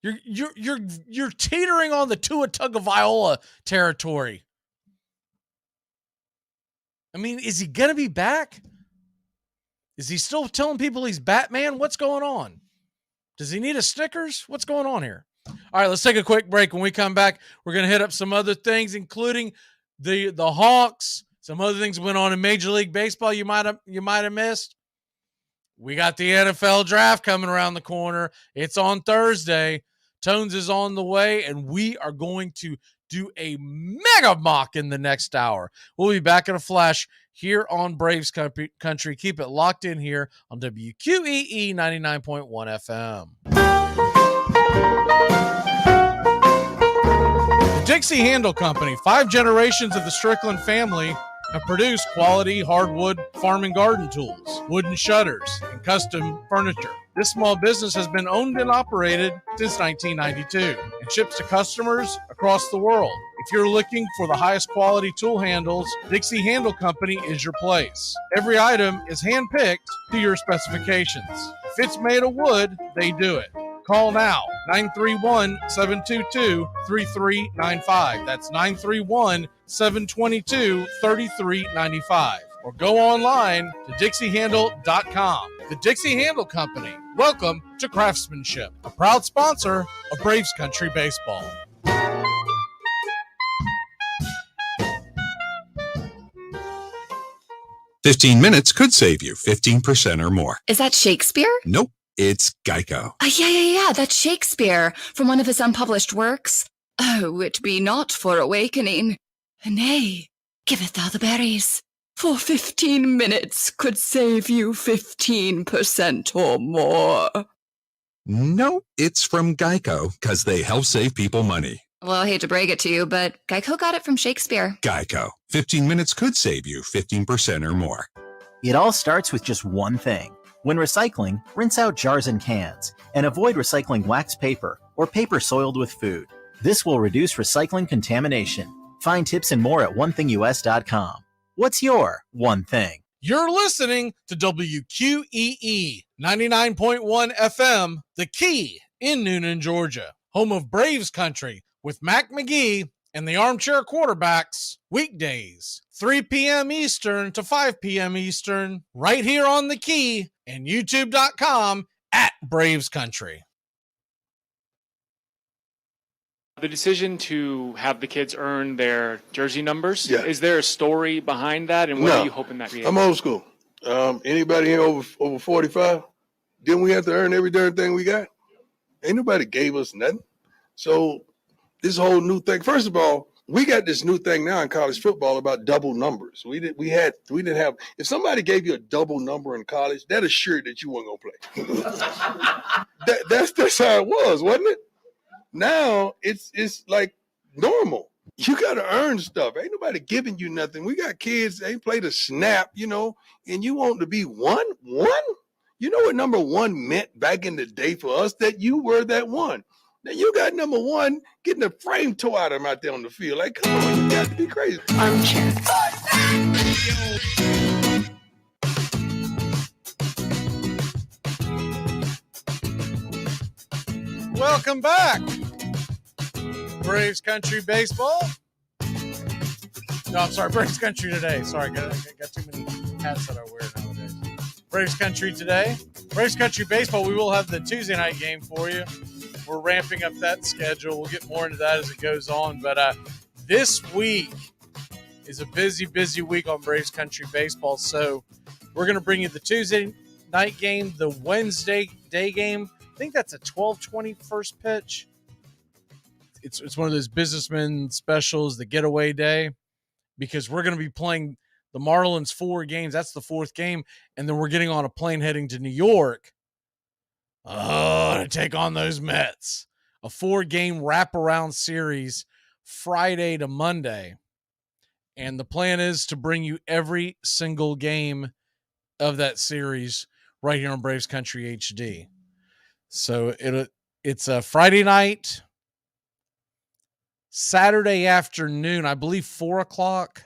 You're teetering on the Tua Tagovailoa territory. I mean, is he going to be back? Is he still telling people he's Batman? What's going on? Does he need a Snickers? What's going on here? All right, let's take a quick break. When we come back, we're going to hit up some other things, including the Hawks, some other things went on in Major League Baseball you might have missed. We got the NFL draft coming around the corner. It's on Thursday. Tones is on the way, and we are going to do a mega mock in the next hour. We'll be back in a flash here on Braves Country. Keep it locked in here on WQEE 99.1 FM. The Dixie Handle Company, 5 generations of the Strickland family, have produced quality hardwood farm and garden tools, wooden shutters, and custom furniture. This small business has been owned and operated since 1992 and ships to customers across the world. If you're looking for the highest quality tool handles, Dixie Handle Company is your place. Every item is hand-picked to your specifications. If it's made of wood, they do it. Call now, 931-722-3395. That's 931-722-3395. Or go online to DixieHandle.com. The Dixie Handle Company. Welcome to Craftsmanship, a proud sponsor of Braves Country Baseball. "15 minutes could save you 15% or more." Is that Shakespeare? Nope, it's Geico. Yeah, that's Shakespeare from one of his unpublished works. Oh, it be not for awakening. Nay, giveth thou the berries. For 15 minutes could save you 15% or more. No, it's from Geico, because they help save people money. Well, I hate to break it to you, but Geico got it from Shakespeare. Geico. 15 minutes could save you 15% or more. It all starts with just one thing. When recycling, rinse out jars and cans, and avoid recycling wax paper or paper soiled with food. This will reduce recycling contamination. Find tips and more at onethingus.com. What's your one thing? You're listening to WQEE 99.1 FM, The Key in Noonan, Georgia, home of Braves Country with Mac Magee and the Armchair Quarterbacks, weekdays, 3 p.m. Eastern to 5 p.m. Eastern, right here on The Key and YouTube.com at Braves Country. The decision to have the kids earn their jersey numbers, is there a story behind that, and what are you hoping that creates? I'm old school. Anybody here over 45? Didn't we have to earn every darn thing we got? Ain't nobody gave us nothing. So this whole new thing. First of all, we got this new thing now in college football about double numbers. We didn't have. If somebody gave you a double number in college, that assured that you weren't gonna play. That's how it was, wasn't it? Now it's like normal. You got to earn stuff. Ain't nobody giving you nothing. We got kids, they ain't played a snap, and you want to be one? You know what number one meant back in the day for us? That you were that one. Now you got number one getting the frame tore out of him out there on the field. Like, come on, you got to be crazy. Armchair. Welcome back. Braves Country Baseball. No, I'm sorry, Braves Country Today. Sorry, I got too many hats that I wear nowadays. Braves Country Today. Braves Country Baseball, we will have the Tuesday night game for you. We're ramping up that schedule. We'll get more into that as it goes on. But this week is a busy, busy week on Braves Country Baseball. So we're going to bring you the Tuesday night game, the Wednesday day game. I think that's a 12:20 first pitch. It's one of those businessman specials, the getaway day, because we're going to be playing the Marlins 4 games. That's the 4th game. And then we're getting on a plane heading to New York to take on those Mets. A 4-game wraparound series Friday to Monday. And the plan is to bring you every single game of that series right here on Braves Country HD. So it's a Friday night, Saturday afternoon, I believe 4:00,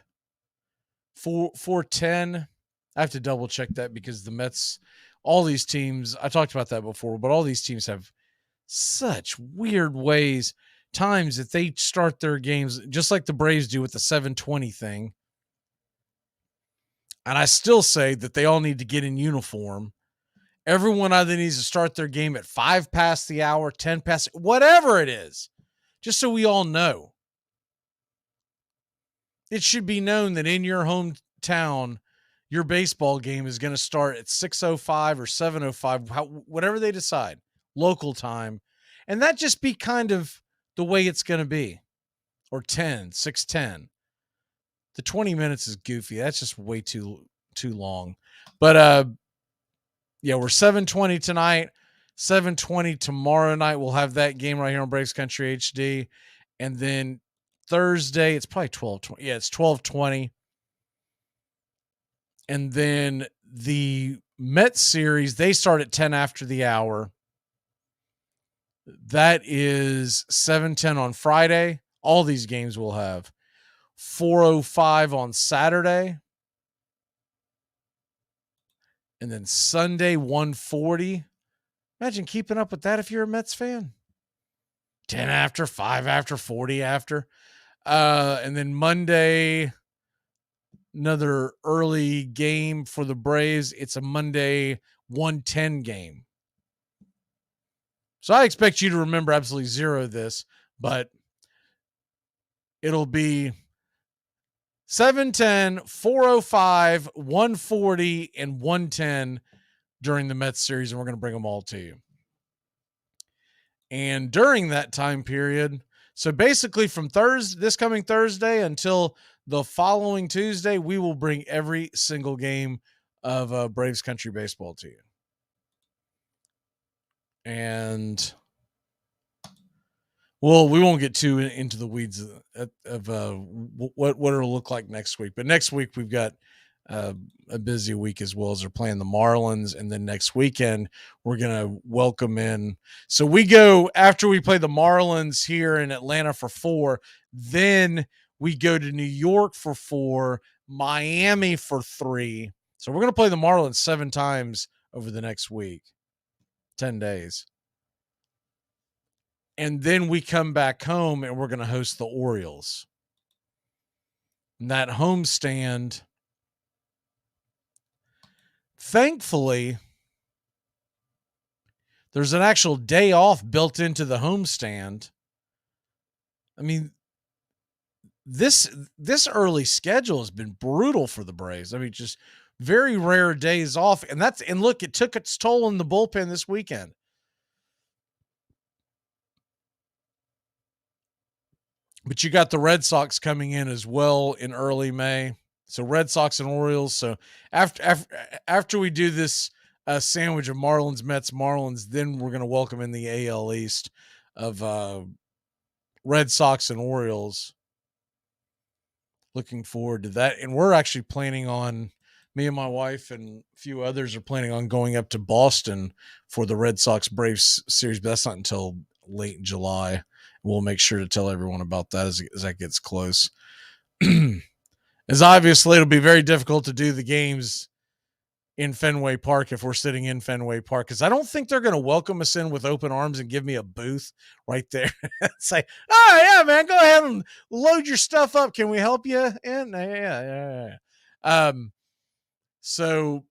4:10. I have to double check that because the Mets, all these teams, I talked about that before, but all these teams have such weird times that they start their games, just like the Braves do with the 7:20 thing. And I still say that they all need to get in uniform. Everyone either needs to start their game at 5 past the hour, 10 past, whatever it is, just so we all know. It should be known that in your hometown, your baseball game is going to start at 6:05 or 7:05, whatever they decide, local time. And that just be kind of the way it's going to be. Or 6:10. The 20 minutes is goofy. That's just way too long. But yeah, we're 7:20 tonight, 7:20 tomorrow night. We'll have that game right here on Braves Country HD. And then Thursday, it's probably 12:20. Yeah, it's 12:20. And then the Mets series, they start at 10 after the hour. That is 7:10 on Friday. All these games will have 4:05 on Saturday. And then Sunday, 1:40. Imagine keeping up with that if you're a Mets fan. 10 after, 5 after, 40 after. And then Monday, another early game for the Braves. It's a Monday 1:10 game. So I expect you to remember absolutely zero of this, but it'll be 7:10, 4:05, 1:40, and 1:10 during the Mets series, and we're going to bring them all to you. And during that time period, so basically from this coming Thursday until the following Tuesday, we will bring every single game of Braves Country Baseball to you. And well, we won't get too into the weeds of what it'll look like next week. But next week we've got a busy week as well, as they're playing the Marlins, and then next weekend we're gonna welcome in. So we go after we play the Marlins here in Atlanta for 4, then we go to New York for 4, Miami for 3. So we're gonna play the Marlins 7 times over the next week, 10 days. And then we come back home and we're going to host the Orioles. And that homestand, thankfully, there's an actual day off built into the homestand. I mean, this early schedule has been brutal for the Braves. I mean, just very rare days off. And look, it took its toll in the bullpen this weekend. But you got the Red Sox coming in as well in early May. So Red Sox and Orioles. So after we do this sandwich of Marlins, Mets, Marlins, then we're going to welcome in the AL East of Red Sox and Orioles. Looking forward to that. And we're actually planning on, me and my wife and a few others are planning on going up to Boston for the Red Sox Braves series, but that's not until late July. We'll make sure to tell everyone about that as that gets close. As obviously it'll be very difficult to do the games in Fenway Park if we're sitting in Fenway Park, because I don't think they're going to welcome us in with open arms and give me a booth right there. Say, oh yeah, man, go ahead and load your stuff up. Can we help you in? Yeah. So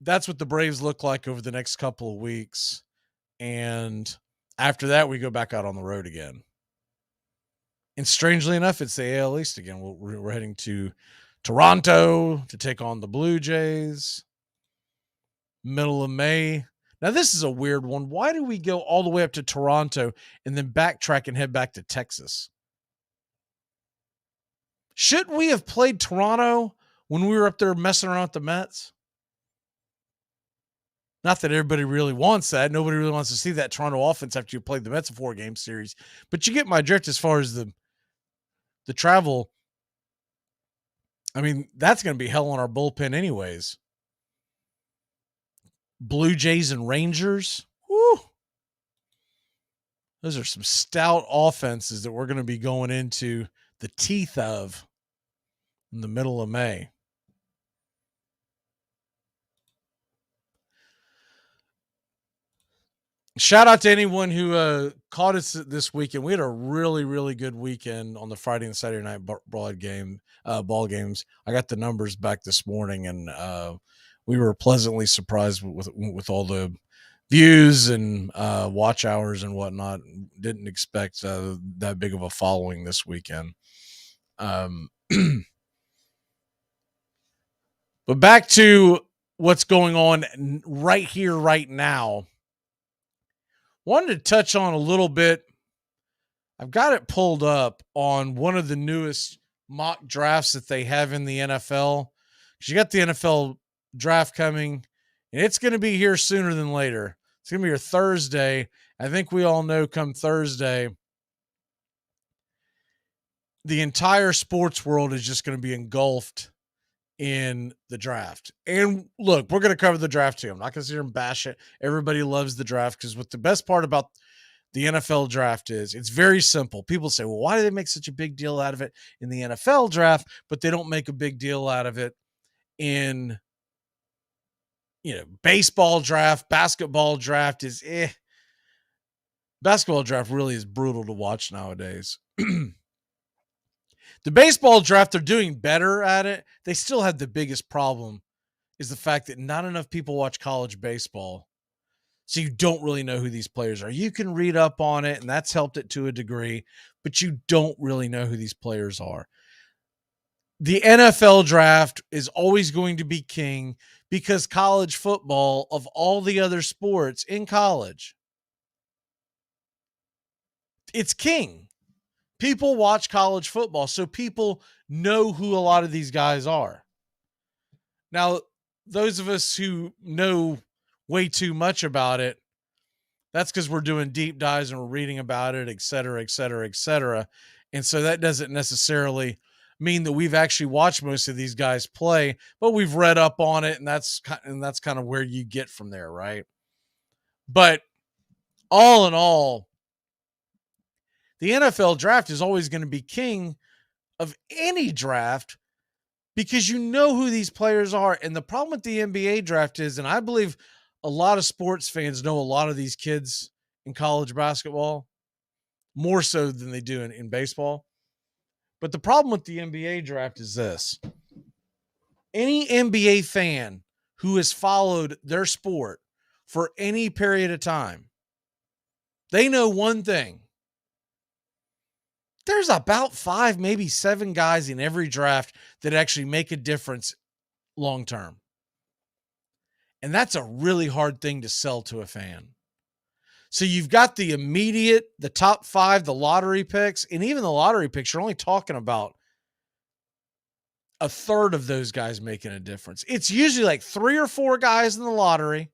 that's what the Braves look like over the next couple of weeks. And after that, we go back out on the road again. And strangely enough, it's the AL East again. We're heading to Toronto to take on the Bluejays. Middle of May. Now, this is a weird one. Why do we go all the way up to Toronto and then backtrack and head back to Texas? Shouldn't we have played Toronto when we were up there messing around with the Mets? Not that everybody really wants that. Nobody really wants to see that Toronto offense after you played the Mets a 4-game series. But you get my drift as far as the travel. I mean, that's going to be hell on our bullpen anyways. Blue Jays and Rangers. Woo. Those are some stout offenses that we're going to be going into the teeth of in the middle of May. Shout out to anyone who caught us this weekend. We had a really, really good weekend on the Friday and Saturday night ball games. I got the numbers back this morning, and we were pleasantly surprised with all the views and watch hours and whatnot. Didn't expect that big of a following this weekend. But back to what's going on right here, right now. Wanted to touch on a little bit. I've got it pulled up on one of the newest mock drafts that they have in the NFL. Because you got the NFL draft coming, and it's going to be here sooner than later. It's going to be here Thursday. I think we all know come Thursday, the entire sports world is just going to be engulfed in the draft. And look, we're going to cover the draft too. I'm not going to sit here and bash it. Everybody loves the draft because what the best part about the NFL draft is, it's very simple. People say, well, why do they make such a big deal out of it in the NFL draft, but they don't make a big deal out of it in, baseball draft, basketball draft is Basketball draft really is brutal to watch nowadays. The baseball draft, they're doing better at it. They still have the biggest problem is the fact that not enough people watch college baseball. So you don't really know who these players are. You can read up on it, and that's helped it to a degree, but you don't really know who these players are. The NFL draft is always going to be king because college football, of all the other sports in college, it's king. People watch college football, so people know who a lot of these guys are. Now, those of us who know way too much about it, that's because we're doing deep dives and we're reading about it, et cetera, et cetera, et cetera. And so that doesn't necessarily mean that we've actually watched most of these guys play, but we've read up on it, and that's kind of where you get from there, right? But all in all, the NFL draft is always going to be king of any draft because you know who these players are. And the problem with the NBA draft is, and I believe a lot of sports fans know a lot of these kids in college basketball, more so than they do in baseball. But the problem with the NBA draft is this. Any NBA fan who has followed their sport for any period of time, they know one thing. There's about 5, maybe 7 guys in every draft that actually make a difference long term. And that's a really hard thing to sell to a fan. So you've got the top 5, the lottery picks, and even the lottery picks, you're only talking about a third of those guys making a difference. It's usually like 3 or 4 guys in the lottery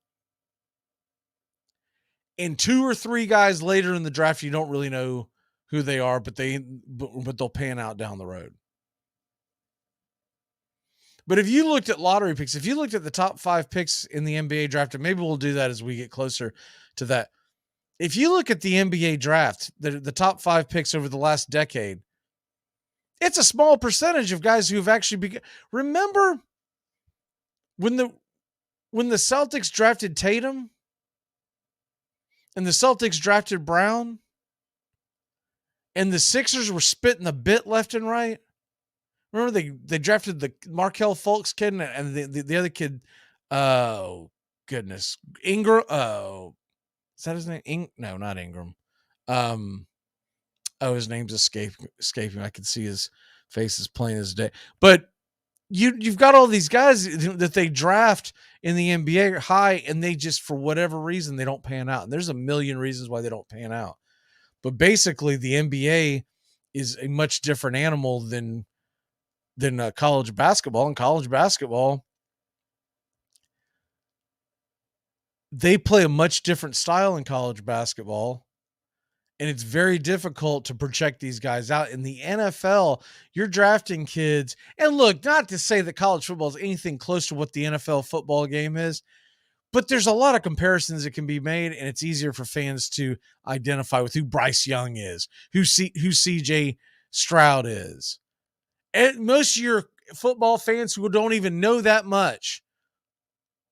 and 2 or 3 guys later in the draft. You don't really know who they are, but they'll pan out down the road. But if you looked at lottery picks, if you looked at the top 5 picks in the NBA draft, and maybe we'll do that as we get closer to that. If you look at the NBA draft, the top 5 picks over the last decade, it's a small percentage of guys who have actually remember when the Celtics drafted Tatum and the Celtics drafted Brown and the Sixers were spitting the bit left and right? Remember they drafted the Markelle Fultz kid and the other kid, oh goodness, Ingram. Oh, is that his name? No, not Ingram. His name's escaping. I can see his face is plain as day. But you've got all these guys that they draft in the NBA high, and they just, for whatever reason, they don't pan out. And there's a million reasons why they don't pan out. But basically, the NBA is a much different animal than college basketball. In college basketball, they play a much different style in college basketball, and it's very difficult to project these guys out. In the NFL, you're drafting kids, and look, not to say that college football is anything close to what the NFL football game is, but there's a lot of comparisons that can be made, and it's easier for fans to identify with who Bryce Young is, who CJ Stroud is. And most of your football fans who don't even know that much,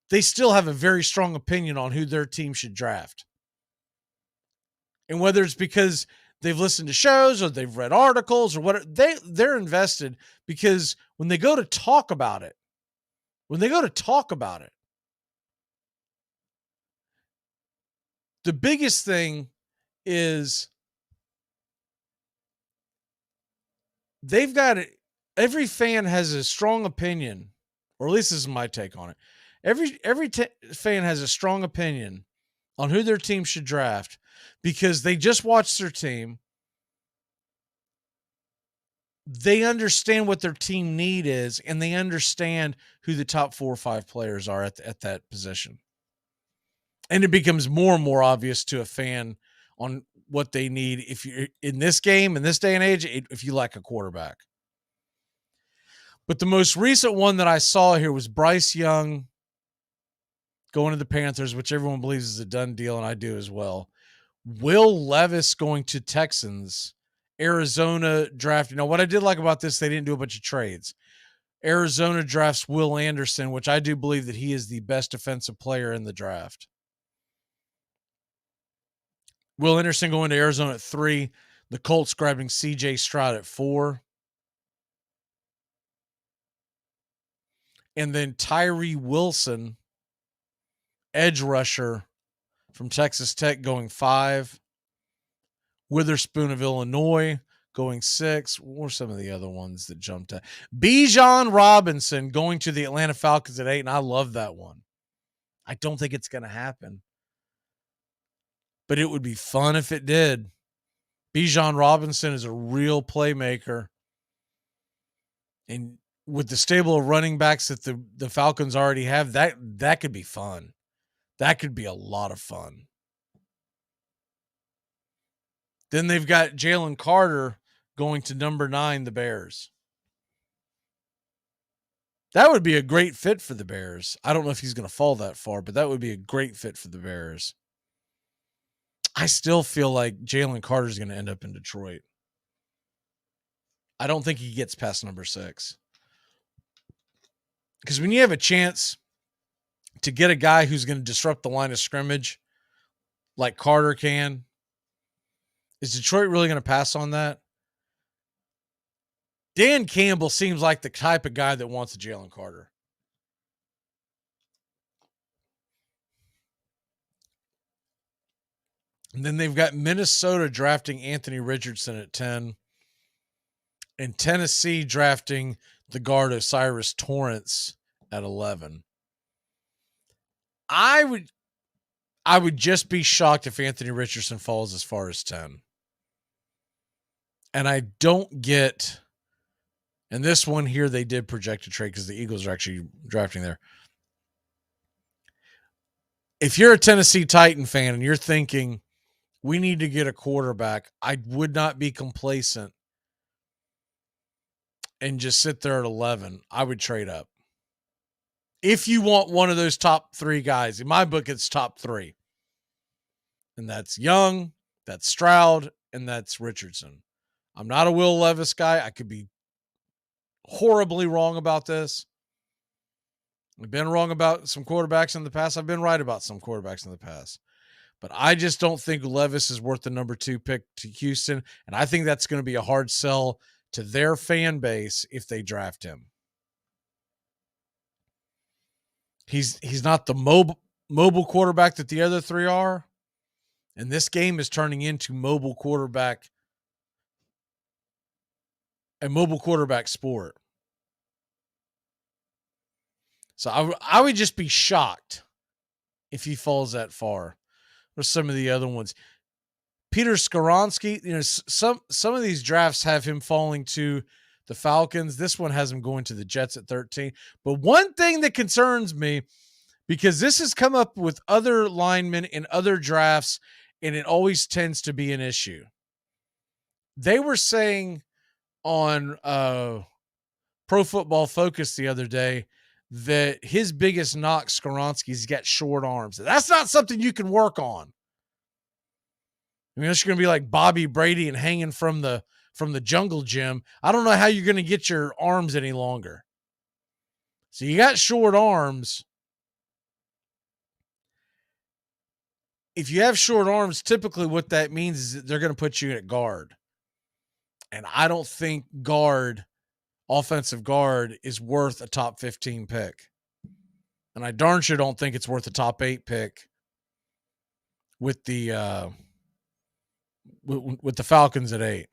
they still have a very strong opinion on who their team should draft. And whether it's because they've listened to shows or they've read articles or whatever, they're invested, because when they go to talk about it, the biggest thing is they've got it. Every fan has a strong opinion, or at least this is my take on it. Every fan has a strong opinion on who their team should draft because they just watched their team. They understand what their team need is, and they understand who the top 4 or 5 players are at that position. And it becomes more and more obvious to a fan on what they need if you're in this game, in this day and age, if you like a quarterback. But the most recent one that I saw here was Bryce Young going to the Panthers, which everyone believes is a done deal, and I do as well. Will Levis going to Texans. Arizona drafted. Now, what I did like about this, they didn't do a bunch of trades. Arizona drafts Will Anderson, which I do believe that he is the best defensive player in the draft. Will Anderson going to Arizona at 3. The Colts grabbing CJ Stroud at 4. And then Tyree Wilson, edge rusher from Texas Tech, going 5. Witherspoon of Illinois going 6. What were some of the other ones that jumped out? Bijan Robinson going to the Atlanta Falcons at 8, and I love that one. I don't think it's going to happen, but it would be fun if it did. Bijan Robinson is a real playmaker, and with the stable of running backs that the Falcons already have, that could be fun. That could be a lot of fun. Then they've got Jalen Carter going to number 9, the Bears. That would be a great fit for the Bears. I don't know if he's going to fall that far, but that would be a great fit for the Bears. I still feel like Jalen Carter is going to end up in Detroit. I don't think he gets past number 6. Because when you have a chance to get a guy who's going to disrupt the line of scrimmage like Carter can, is Detroit really going to pass on that? Dan Campbell seems like the type of guy that wants a Jalen Carter. And then they've got Minnesota drafting Anthony Richardson at 10. And Tennessee drafting the guard Osiris Torrance at 11. I I would just be shocked if Anthony Richardson falls as far as 10. And I don't get, and this one here they did project a trade because the Eagles are actually drafting there. If you're a Tennessee Titan fan and you're thinking we need to get a quarterback, I would not be complacent and just sit there at 11. I would trade up. If you want one of those top 3 guys, in my book, it's top 3. And that's Young, that's Stroud, and that's Richardson. I'm not a Will Levis guy. I could be horribly wrong about this. I've been wrong about some quarterbacks in the past. I've been right about some quarterbacks in the past. But I just don't think Levis is worth the number 2 pick to Houston. And I think that's going to be a hard sell to their fan base if they draft him. He's not the mobile quarterback that the other 3 are. And this game is turning into a mobile quarterback sport. So I would just be shocked if he falls that far. Or some of the other ones. Peter Skoronski, some of these drafts have him falling to the Falcons. This one has him going to the Jets at 13. But one thing that concerns me, because this has come up with other linemen in other drafts, and it always tends to be an issue. They were saying on Pro Football Focus the other day that his biggest knock, Skoronski's got short arms. That's not something you can work on. I mean, unless you're going to be like Bobby Brady and hanging from the jungle gym. I don't know how you're going to get your arms any longer. So you got short arms. If you have short arms, typically what that means is that they're going to put you at guard. And I don't think offensive guard is worth a top 15 pick. And I darn sure don't think it's worth a top 8 pick with the Falcons at 8.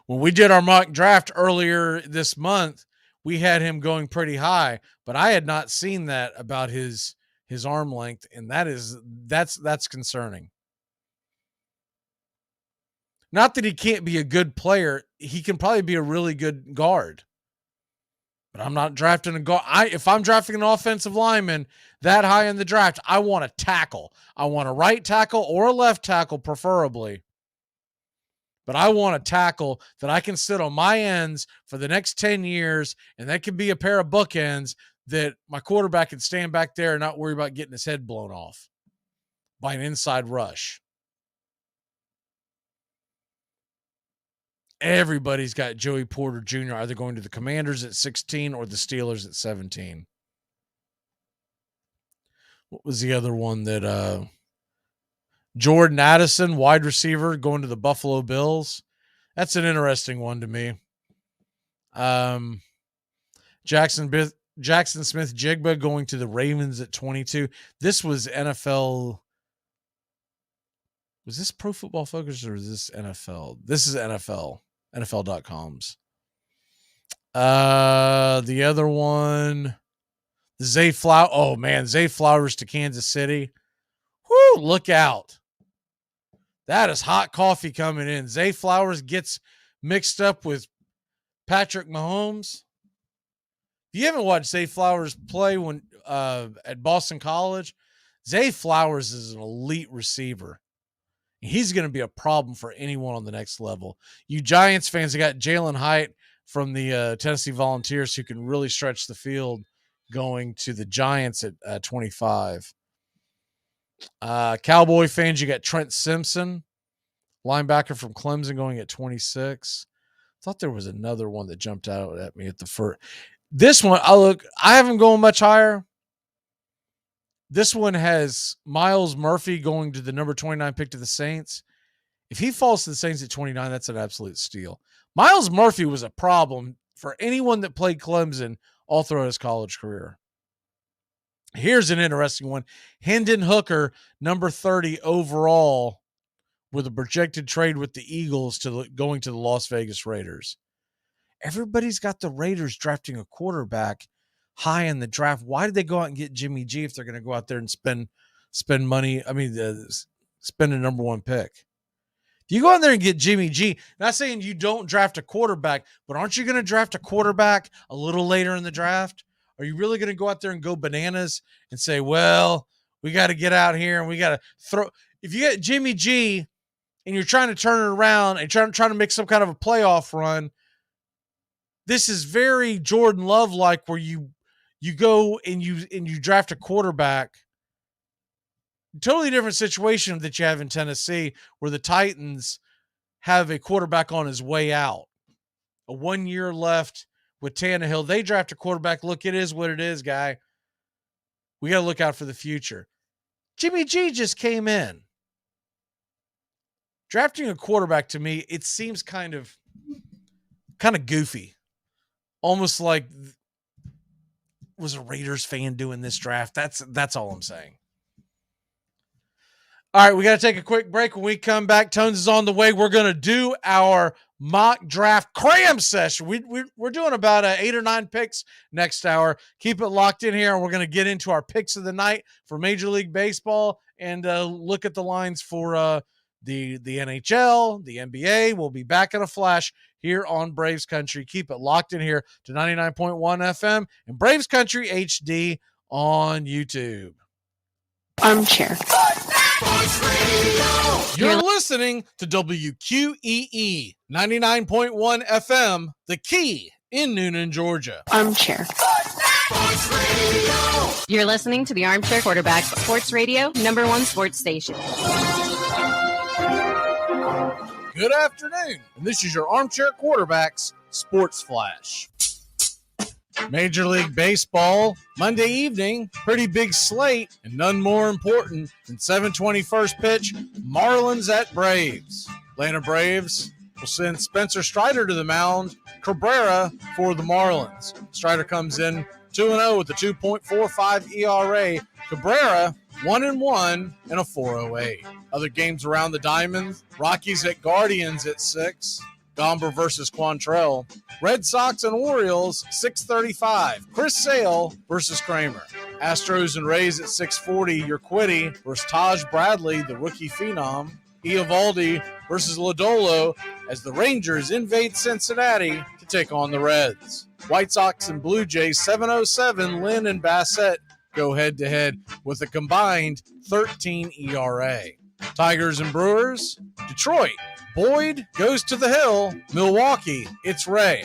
When we did our mock draft earlier this month, we had him going pretty high, but I had not seen that about his arm length, and that's concerning. Not that he can't be a good player. He can probably be a really good guard. But I'm not drafting a guard. If I'm drafting an offensive lineman that high in the draft, I want a tackle. I want a right tackle or a left tackle, preferably. But I want a tackle that I can sit on my ends for the next 10 years, and that can be a pair of bookends that my quarterback can stand back there and not worry about getting his head blown off by an inside rush. Everybody's got Joey Porter Jr. either going to the Commanders at 16 or the Steelers at 17. What was the other one that Jordan Addison, wide receiver, going to the Buffalo Bills? That's an interesting one to me. Jackson Smith-Jigba going to the Ravens at 22. This was NFL. Was this Pro Football Focus or is this NFL? This is NFL. NFL.com's. The other one, Zay Flowers. Oh man, Zay Flowers to Kansas City. Whoo, look out. That is hot coffee coming in. Zay Flowers gets mixed up with Patrick Mahomes. If you haven't watched Zay Flowers play at Boston College, Zay Flowers is an elite receiver. He's going to be a problem for anyone on the next level. You Giants fans have got Jalen Hyatt from the Tennessee Volunteers who can really stretch the field going to the Giants at 25. Cowboy fans, you got Trent Simpson, linebacker from Clemson, going at 26. Thought there was another one that jumped out at me at the first. This one, I haven't gone much higher. This one has Miles Murphy going to the number 29 pick to the Saints. If he falls to the Saints at 29, that's an absolute steal. Miles Murphy was a problem for anyone that played Clemson all throughout his college career. Here's an interesting one. Hendon Hooker, number 30 overall, with a projected trade with the Eagles going to the Las Vegas Raiders. Everybody's got the Raiders drafting a quarterback high in the draft. Why did they go out and get Jimmy G if they're going to go out there and spend spend money. Spend a number one pick. Do you go out there and get Jimmy G? Not saying you don't draft a quarterback, but aren't you going to draft a quarterback a little later in the draft? Are you really going to go out there and go bananas and say, well, we got to get out here and we got to throw. If you get Jimmy G and you're trying to turn it around and trying to make some kind of a playoff run, this is very Jordan Love-like, where you go and you draft a quarterback. Totally different situation that you have in Tennessee, where the Titans have a quarterback on his way out. A 1 year left with Tannehill. They draft a quarterback. Look, it is what it is, guy. We got to look out for the future. Jimmy G just came in. Drafting a quarterback, to me, it seems kind of goofy. Almost like, was a Raiders fan doing this draft? That's all I'm saying. All right, we got to take a quick break. When we come back, Tones is on the way. We're going to do our mock draft cram session. We're doing about 8 or 9 picks next hour. Keep it locked in here, and we're going to get into our picks of the night for Major League Baseball and look at the lines for the NHL, the NBA. We'll be back in a flash here on Braves Country. Keep it locked in here to 99.1 FM and Braves Country HD on YouTube. Armchair. You're listening to WQEE 99.1 FM, The Key in Noonan, Georgia. Armchair. You're listening to the Armchair Quarterback Sports Radio, #1 sports station. Good afternoon, and this is your Armchair Quarterbacks Sports Flash. Major League Baseball, Monday evening, pretty big slate, and none more important than 7:20 first pitch, Marlins at Braves. Atlanta Braves will send Spencer Strider to the mound, Cabrera for the Marlins. Strider comes in 2-0 with a 2.45 ERA. Cabrera 1-1 and a 4.08. Other games around the diamond, Rockies at Guardians at 6. Gomber versus Quantrell. Red Sox and Orioles, 6:35. Chris Sale versus Kramer. Astros and Rays at 6:40. Urquidy versus Taj Bradley, the rookie phenom. Eovaldi versus Lodolo as the Rangers invade Cincinnati to take on the Reds. White Sox and Blue Jays, 7:07. Lynn and Bassett go head-to-head with a combined 13 ERA. Tigers and Brewers, Detroit. Boyd goes to the hill. Milwaukee, it's Ray.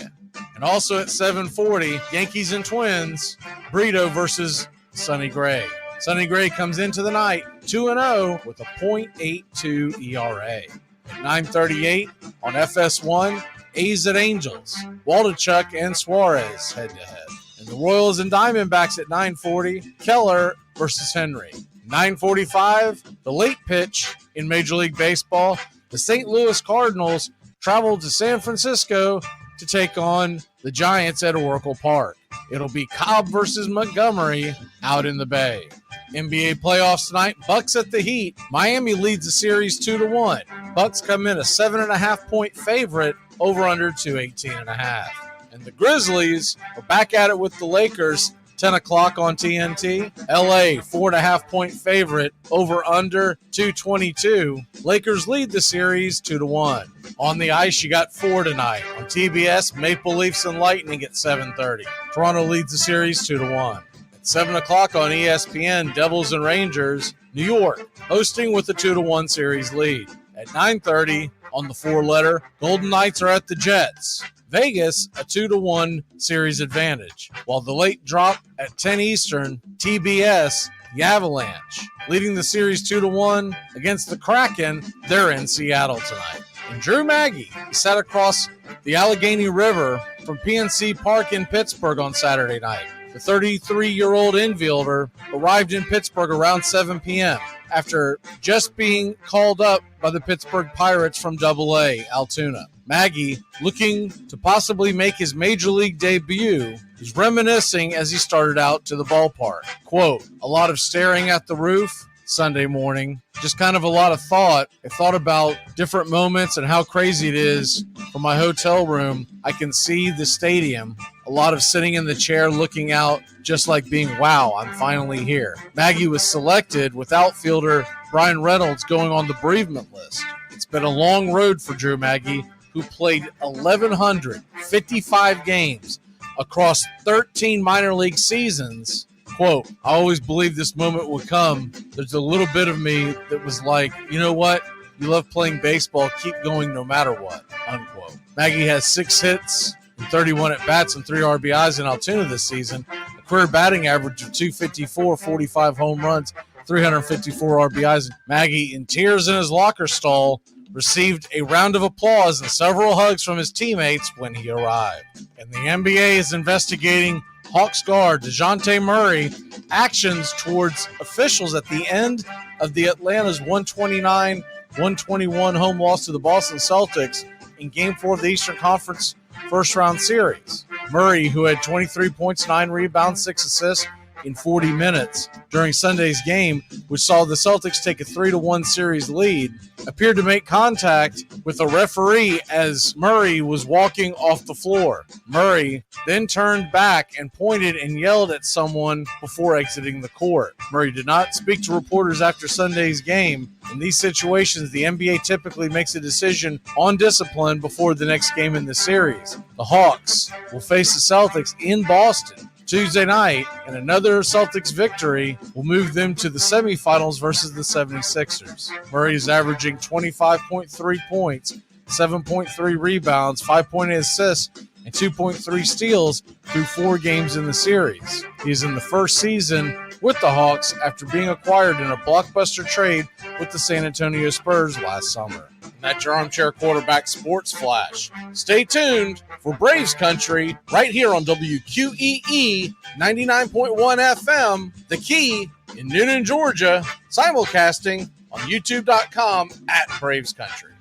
And also at 7:40, Yankees and Twins, Brito versus Sonny Gray. Sonny Gray comes into the night 2-0 with a .82 ERA. At 9:38 on FS1, A's at Angels, Waldichuk and Suarez head-to-head. And the Royals and Diamondbacks at 9:40, Keller versus Henry. 9:45, the late pitch in Major League Baseball. The St. Louis Cardinals traveled to San Francisco to take on the Giants at Oracle Park. It'll be Cobb versus Montgomery out in the Bay. NBA playoffs tonight, Bucks at the Heat. Miami leads the series 2-1. Bucks come in a 7.5-point favorite, over under 218.5. And the Grizzlies are back at it with the Lakers, 10 o'clock on TNT. LA, 4.5-point favorite, over under 222. Lakers lead the series 2-1. On the ice, you got 4 tonight. On TBS, Maple Leafs and Lightning at 7:30. Toronto leads the series 2-1. At 7 o'clock on ESPN, Devils and Rangers. New York hosting with a 2-1 series lead. At 9:30 on the 4-letter, Golden Knights are at the Jets. Vegas, a 2-1 series advantage. While the late drop at 10 Eastern, TBS, the Avalanche, leading the series 2-1 against the Kraken. They're in Seattle tonight. And Drew Magee sat across the Allegheny River from PNC Park in Pittsburgh on Saturday night. The 33-year-old infielder arrived in Pittsburgh around 7 p.m. after just being called up by the Pittsburgh Pirates from AA, Altoona. Magee, looking to possibly make his major league debut, is reminiscing as he started out to the ballpark. Quote, a lot of staring at the roof Sunday morning, just kind of a lot of thought. I thought about different moments and how crazy it is from my hotel room. I can see the stadium a lot of sitting in the chair looking out, just like being, wow, I'm finally here. Magee was selected with outfielder Brian Reynolds going on the bereavement list. It's been a long road for Drew Magee, who played 1,155 games across 13 minor league seasons. Quote, I always believed this moment would come. There's a little bit of me that was like, you know what? You love playing baseball. Keep going no matter what, unquote. Magee has 6 hits and 31 at-bats and 3 RBIs in Altoona this season, a career batting average of .254, 45 home runs, 354 RBIs. Magee, in tears in his locker stall, received a round of applause and several hugs from his teammates when he arrived. And the NBA is investigating Hawks guard DeJounte Murray actions towards officials at the end of the Atlanta's 129-121 home loss to the Boston Celtics in Game 4 of the Eastern Conference first-round series. Murray, who had 23 points, 9 rebounds, 6 assists in 40 minutes during Sunday's game, which saw the Celtics take a 3-1 series lead, appeared to make contact with a referee as Murray was walking off the floor. Murray then turned back and pointed and yelled at someone before exiting the court. Murray did not speak to reporters after Sunday's game. In these situations, the NBA typically makes a decision on discipline before the next game in the series. The Hawks will face the Celtics in Boston Tuesday night, and another Celtics victory will move them to the semifinals versus the 76ers. Murray is averaging 25.3 points, 7.3 rebounds, 5.8 assists, and 2.3 steals through 4 games in the series. He is in the first season with the Hawks after being acquired in a blockbuster trade with the San Antonio Spurs last summer. And that's your Armchair Quarterback Sports Flash. Stay tuned for Braves Country right here on WQEE 99.1 FM, The Key in Newnan, Georgia, simulcasting on youtube.com at Braves Country.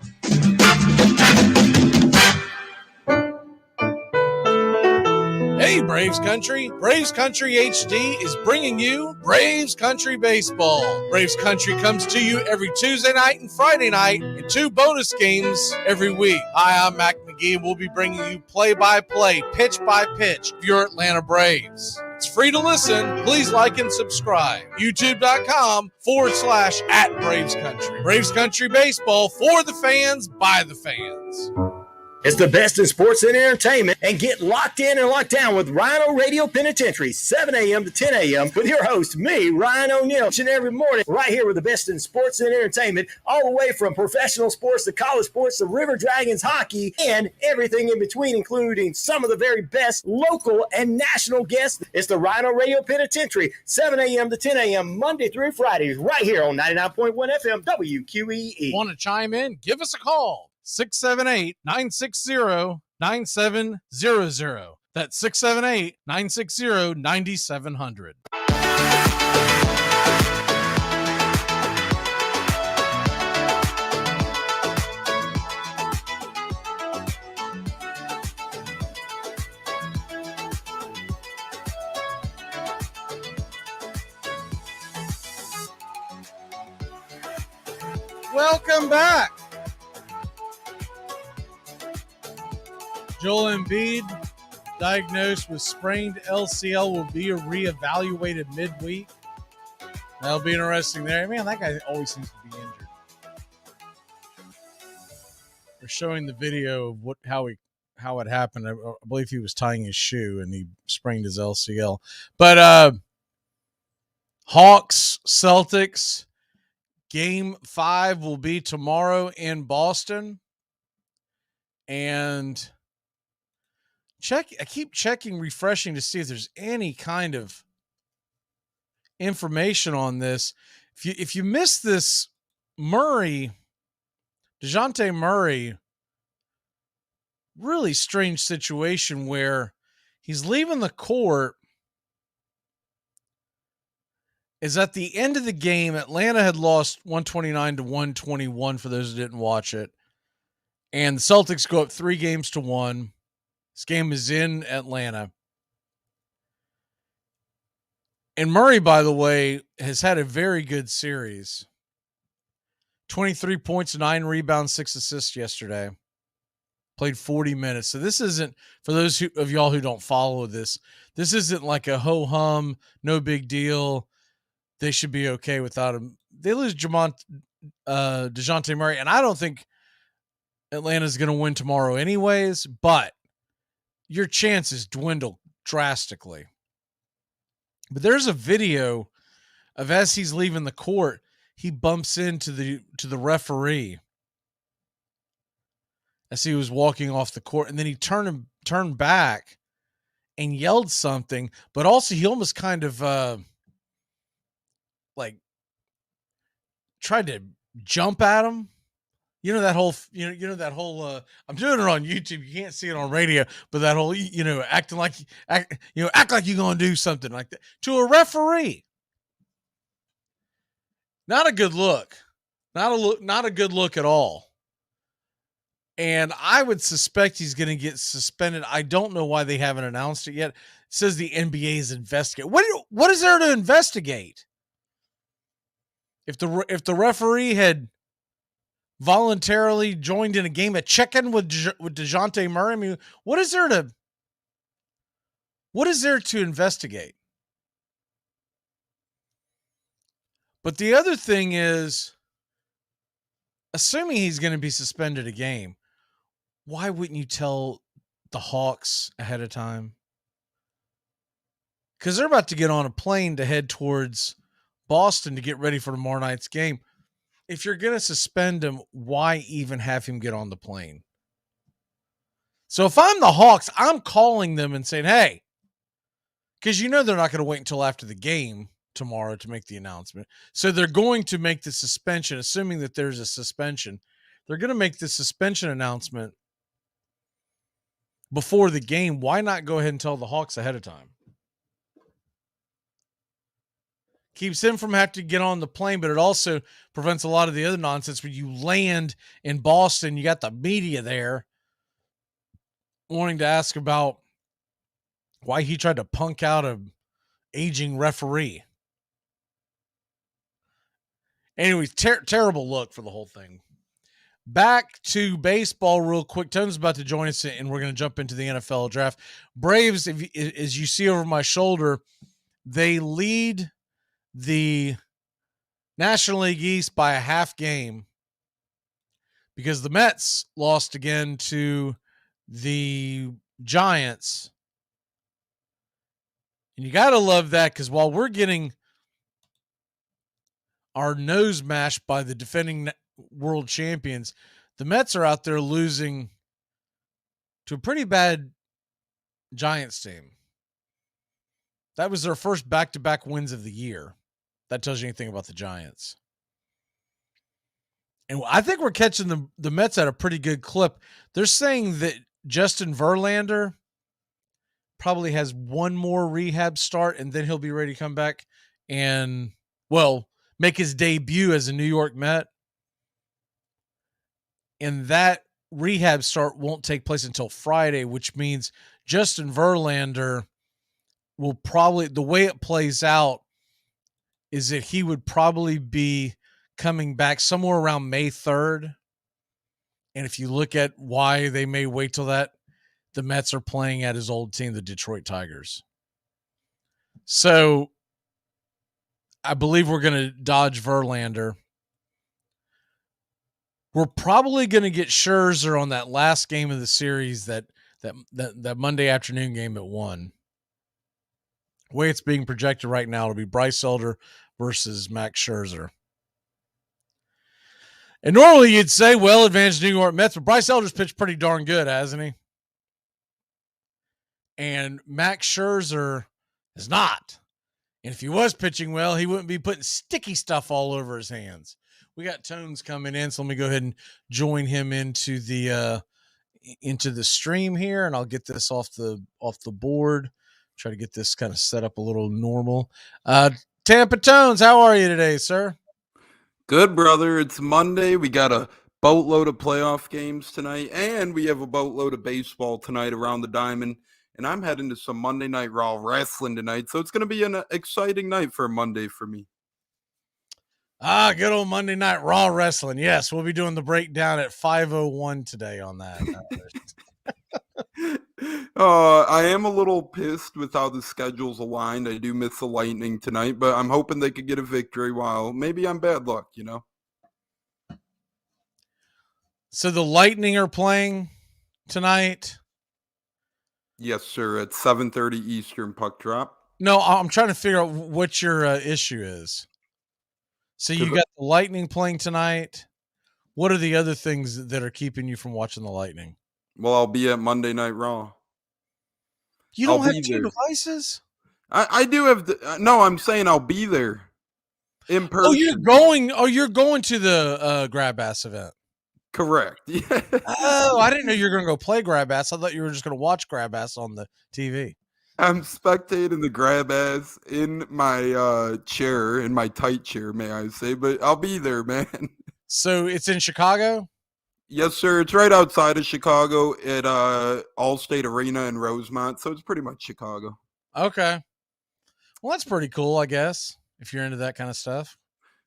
Hey, Braves Country. Braves Country HD is bringing you Braves Country Baseball. Braves Country comes to you every Tuesday night and Friday night and 2 bonus games every week. Hi, I'm Mac Magee, and we'll be bringing you play-by-play, pitch-by-pitch of your Atlanta Braves. It's free to listen. Please like and subscribe. YouTube.com/at Braves Country. Braves Country Baseball for the fans, by the fans. It's the best in sports and entertainment, and get locked in and locked down with Rhino Radio Penitentiary, 7 a.m. to 10 a.m. with your host, me, Ryan O'Neill, each and every morning, right here with the best in sports and entertainment, all the way from professional sports to college sports to River Dragons hockey and everything in between, including some of the very best local and national guests. It's the Rhino Radio Penitentiary, 7 a.m. to 10 a.m. Monday through Fridays, right here on 99.1 FM WQEE. Want to chime in? Give us a call. 678-960-9700. That's 678-960-9700. Welcome back. Joel Embiid, diagnosed with sprained LCL, will be reevaluated midweek. That'll be interesting there. Man, that guy always seems to be injured. They're showing the video of how it happened. I believe he was tying his shoe and he sprained his LCL. But Hawks, Celtics, Game 5 will be tomorrow in Boston. And I keep checking, refreshing to see if there's any kind of information on this. If you missed this, DeJounte Murray, really strange situation where he's leaving the court. Is at the end of the game, Atlanta had lost 129-121 for those who didn't watch it. And the Celtics go up 3-1. This game is in Atlanta. And Murray, by the way, has had a very good series. 23 points, 9 rebounds, 6 assists yesterday. Played 40 minutes. So this isn't, for those of y'all who don't follow this isn't like a ho-hum, no big deal. They should be okay without him. They lose DeJounte Murray, and I don't think Atlanta's going to win tomorrow anyways, but your chances dwindle drastically. But there's a video of as he's leaving the court, he bumps into the referee as he was walking off the court, and then he turned back and yelled something, but also he almost kind of like tried to jump at him. You know that whole I'm doing it on YouTube. You can't see it on radio, but that whole act like you're going to do something like that to a referee. Not a good look. Not a good look at all. And I would suspect he's going to get suspended. I don't know why they haven't announced it yet. It says the NBA is investigating. What is there to investigate? If the referee had voluntarily joined in a game of chicken with DeJounte Murray, I mean, what is there to investigate? But the other thing is, assuming he's going to be suspended a game, why wouldn't you tell the Hawks ahead of time? Because they're about to get on a plane to head towards Boston to get ready for tomorrow night's game. If you're going to suspend him, why even have him get on the plane? So if I'm the Hawks, I'm calling them and saying, hey, because they're not going to wait until after the game tomorrow to make the announcement. So they're going to make the suspension, assuming that there's a suspension. They're going to make the suspension announcement before the game. Why not go ahead and tell the Hawks ahead of time? Keeps him from having to get on the plane, but it also prevents a lot of the other nonsense. When you land in Boston, you got the media there wanting to ask about why he tried to punk out an aging referee. Anyways, terrible look for the whole thing. Back to baseball real quick. Tone's about to join us, and we're going to jump into the NFL draft. Braves, as you see over my shoulder, they lead the National League East by a half game because the Mets lost again to the Giants. And you got to love that, because while we're getting our nose mashed by the defending world champions, the Mets are out there losing to a pretty bad Giants team. That was their first back-to-back wins of the year. That tells you anything about the Giants. And I think we're catching the Mets at a pretty good clip. They're saying that Justin Verlander probably has one more rehab start, and then he'll be ready to come back and, make his debut as a New York Met. And that rehab start won't take place until Friday, which means Justin Verlander will probably, the way it plays out is that he would probably be coming back somewhere around May 3rd. And if you look at why they may wait till that, the Mets are playing at his old team, the Detroit Tigers. So I believe we're going to dodge Verlander. We're probably going to get Scherzer on that last game of the series, that Monday afternoon game at 1. The way it's being projected right now, it'll be Bryce Elder versus Max Scherzer. And normally you'd say, advantage New York Mets, but Bryce Elder's pitched pretty darn good, hasn't he? And Max Scherzer is not. And if he was pitching well, he wouldn't be putting sticky stuff all over his hands. We got Tones coming in, so let me go ahead and join him into the stream here, and I'll get this off the board. Try to get this kind of set up a little normal. Tampa Tones, how are you today, sir? Good, brother. It's Monday. We got a boatload of playoff games tonight, and we have a boatload of baseball tonight around the diamond. And I'm heading to some Monday Night Raw wrestling tonight, so it's going to be an exciting night for a Monday for me. Good old Monday Night Raw wrestling. Yes, we'll be doing the breakdown at 5:01 today on that. I am a little pissed with how the schedule's aligned. I do miss the Lightning tonight, but I'm hoping they could get a victory while maybe I'm bad luck, you know? So the Lightning are playing tonight? Yes, sir. At 7:30 Eastern puck drop. No, I'm trying to figure out what your issue is. So you got the Lightning playing tonight. What are the other things that are keeping you from watching the Lightning? Well, I'll be at Monday Night Raw. You don't have two devices? I do have. No, I'm saying I'll be there in person. You're going to the Grab Ass event. Correct. Yeah. Oh, I didn't know you were going to go play Grab Ass. I thought you were just going to watch Grab Ass on the TV. I'm spectating the Grab Ass in my chair, in my tight chair, may I say, but I'll be there, man. So it's in Chicago? Yes, sir. It's right outside of Chicago at Allstate Arena in Rosemont, so it's pretty much Chicago. Okay. Well, that's pretty cool, I guess, if you're into that kind of stuff.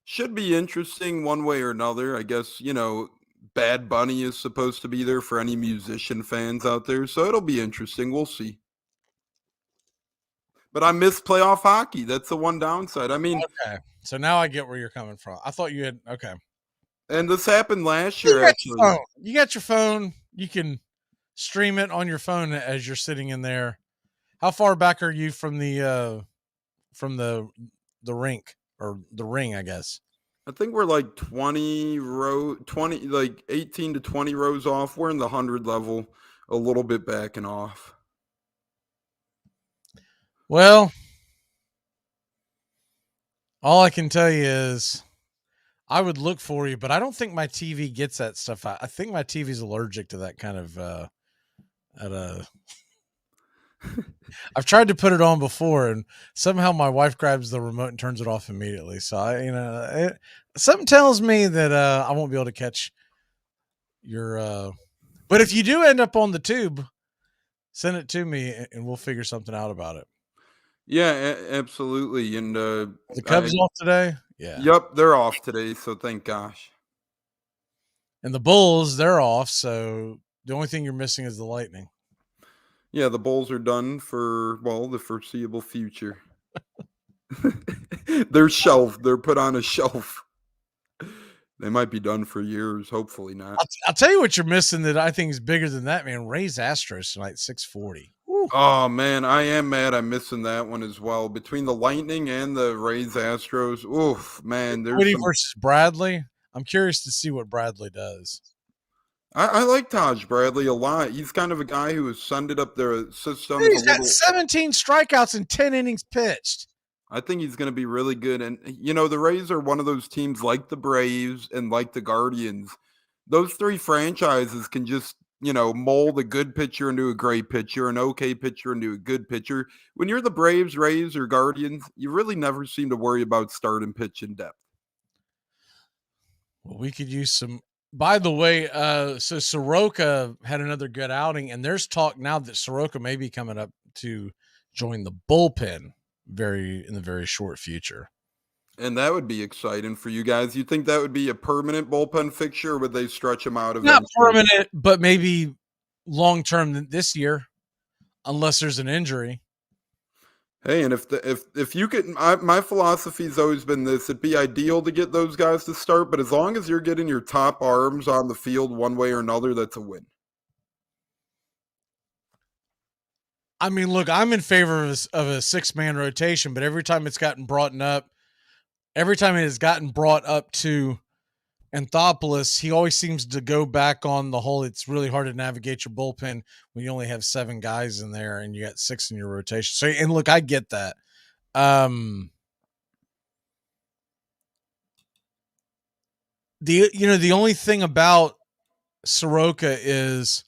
Should be interesting one way or another. I guess, Bad Bunny is supposed to be there for any musician fans out there, so it'll be interesting. We'll see. But I miss playoff hockey. That's the one downside. I mean, okay. So now I get where you're coming from. I thought you had okay. And this happened last year. Actually, you got your phone. You can stream it on your phone as you're sitting in there. How far back are you from the rink or the ring? I guess. I think we're like 18 to 20 rows off. We're in the 100 level, a little bit backing off. Well, all I can tell you is I would look for you, but I don't think my TV gets that stuff. I think my TV's allergic to that kind of I've tried to put it on before and somehow my wife grabs the remote and turns it off immediately. So something tells me that I won't be able to catch your but if you do end up on the tube, send it to me and we'll figure something out about it. Yeah, absolutely. And the Cubs off today? Yeah. Yep, they're off today, so thank gosh. And the Bulls, they're off, so the only thing you're missing is the Lightning. Yeah, the Bulls are done for, the foreseeable future. They're shelved. They're put on a shelf. They might be done for years. Hopefully not. I'll tell you what you're missing that I think is bigger than that, man. Rays Astros tonight, 6:40. Oh, man, I am mad I'm missing that one as well. Between the Lightning and the Rays Astros, oof, man. Woody versus Bradley. I'm curious to see what Bradley does. I like Taj Bradley a lot. He's kind of a guy who has sended up their system. He's got 17 strikeouts and 10 innings pitched. I think he's going to be really good. And, the Rays are one of those teams like the Braves and like the Guardians. Those three franchises can just, mold a good pitcher into a great pitcher, an okay pitcher into a good pitcher. When you're the Braves, Rays, or Guardians, you really never seem to worry about start and pitch in depth. Well, we could use some. By the way, so Soroka had another good outing, and there's talk now that Soroka may be coming up to join the bullpen in the very short future. And that would be exciting for you guys. You think that would be a permanent bullpen fixture, or would they stretch him out of Not permanent, but maybe long-term this year, unless there's an injury. Hey, and if you could, my philosophy's always been this: it'd be ideal to get those guys to start, but as long as you're getting your top arms on the field one way or another, that's a win. I mean, look, I'm in favor of a 6-man rotation, but every time it has gotten brought up to Anthopoulos, he always seems to go back on the whole, it's really hard to navigate your bullpen when you only have 7 guys in there and you got 6 in your rotation. So, and look, I get that. The only thing about Soroka is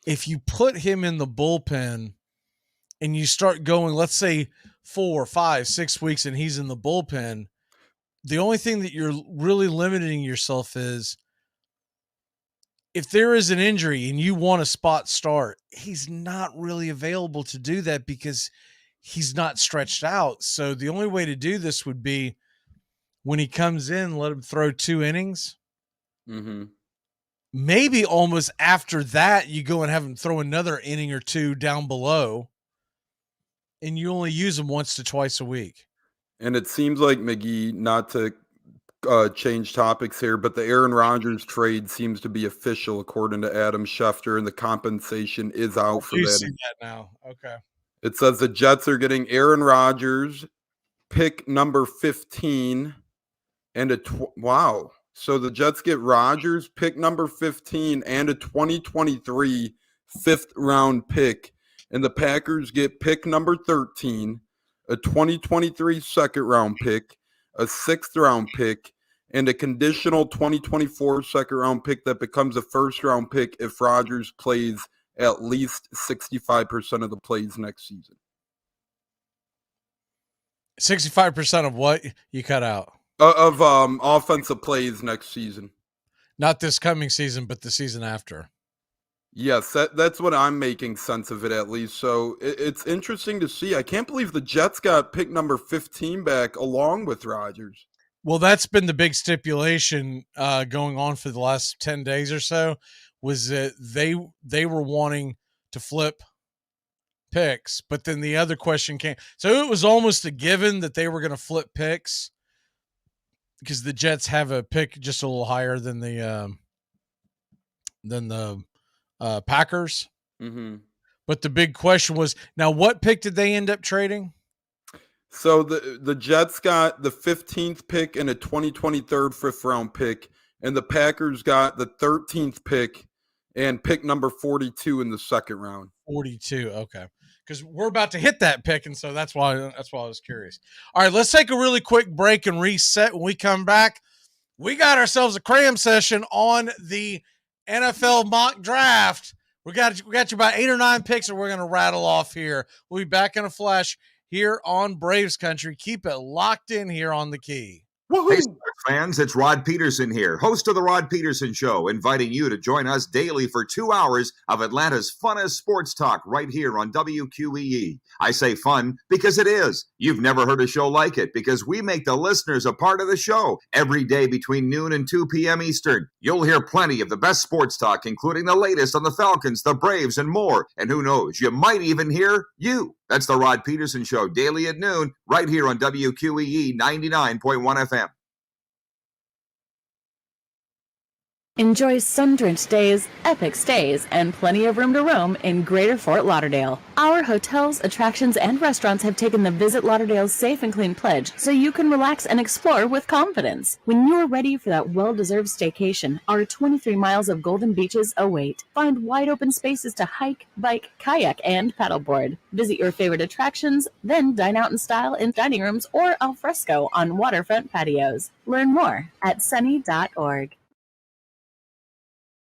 if you put him in the bullpen and you start going, let's say 4, 5, 6 weeks and he's in the bullpen, the only thing that you're really limiting yourself is if there is an injury and you want a spot start, he's not really available to do that because he's not stretched out. So the only way to do this would be when he comes in, let him throw 2 innings. Mm-hmm. Maybe almost after that, you go and have him throw another inning or 2 down below, and you only use him once to twice a week. And it seems like McGee, not to change topics here, but the Aaron Rodgers trade seems to be official according to Adam Schefter, and the compensation is out for You that. see that now. Okay. It says the Jets are getting Aaron Rodgers, pick number 15, and wow. So the Jets get Rodgers, pick number 15, and a 2023 fifth-round pick, and the Packers get pick number 13, a 2023 second-round pick, a sixth-round pick, and a conditional 2024 second-round pick that becomes a first-round pick if Rodgers plays at least 65% of the plays next season. 65% of what you cut out? Of offensive plays next season. Not this coming season, but the season after. Yes, that's what I'm making sense of it, at least. So it's interesting to see. I can't believe the Jets got pick number 15 back along with Rodgers. Well, that's been the big stipulation going on for the last 10 days or so, was that they were wanting to flip picks, but then the other question came. So it was almost a given that they were going to flip picks because the Jets have a pick just a little higher than the Packers. Mm-hmm. But the big question was, now what pick did they end up trading? So the Jets got the 15th pick and a 2023 fifth-round pick, and the Packers got the 13th pick and pick number 42 in the second round. 42, okay. Because we're about to hit that pick, and so that's why I was curious. All right, let's take a really quick break and reset. When we come back, we got ourselves a cram session on the NFL mock draft. We got you about 8 or 9 picks, and we're going to rattle off here. We'll be back in a flash here on Braves Country. Keep it locked in here on the Key. Hey, sports fans, it's Rod Peterson here, host of The Rod Peterson Show, inviting you to join us daily for 2 hours of Atlanta's funnest sports talk right here on WQEE. I say fun because it is. You've never heard a show like it because we make the listeners a part of the show every day between noon and 2 p.m. Eastern. You'll hear plenty of the best sports talk, including the latest on the Falcons, the Braves, and more. And who knows, you might even hear you. That's The Rod Peterson Show, daily at noon, right here on WQEE 99.1 FM. Enjoy sun-drenched days, epic stays, and plenty of room to roam in Greater Fort Lauderdale. Our hotels, attractions, and restaurants have taken the Visit Lauderdale's Safe and Clean pledge so you can relax and explore with confidence. When you're ready for that well-deserved staycation, our 23 miles of golden beaches await. Find wide-open spaces to hike, bike, kayak, and paddleboard. Visit your favorite attractions, then dine out in style in dining rooms or al fresco on waterfront patios. Learn more at sunny.org.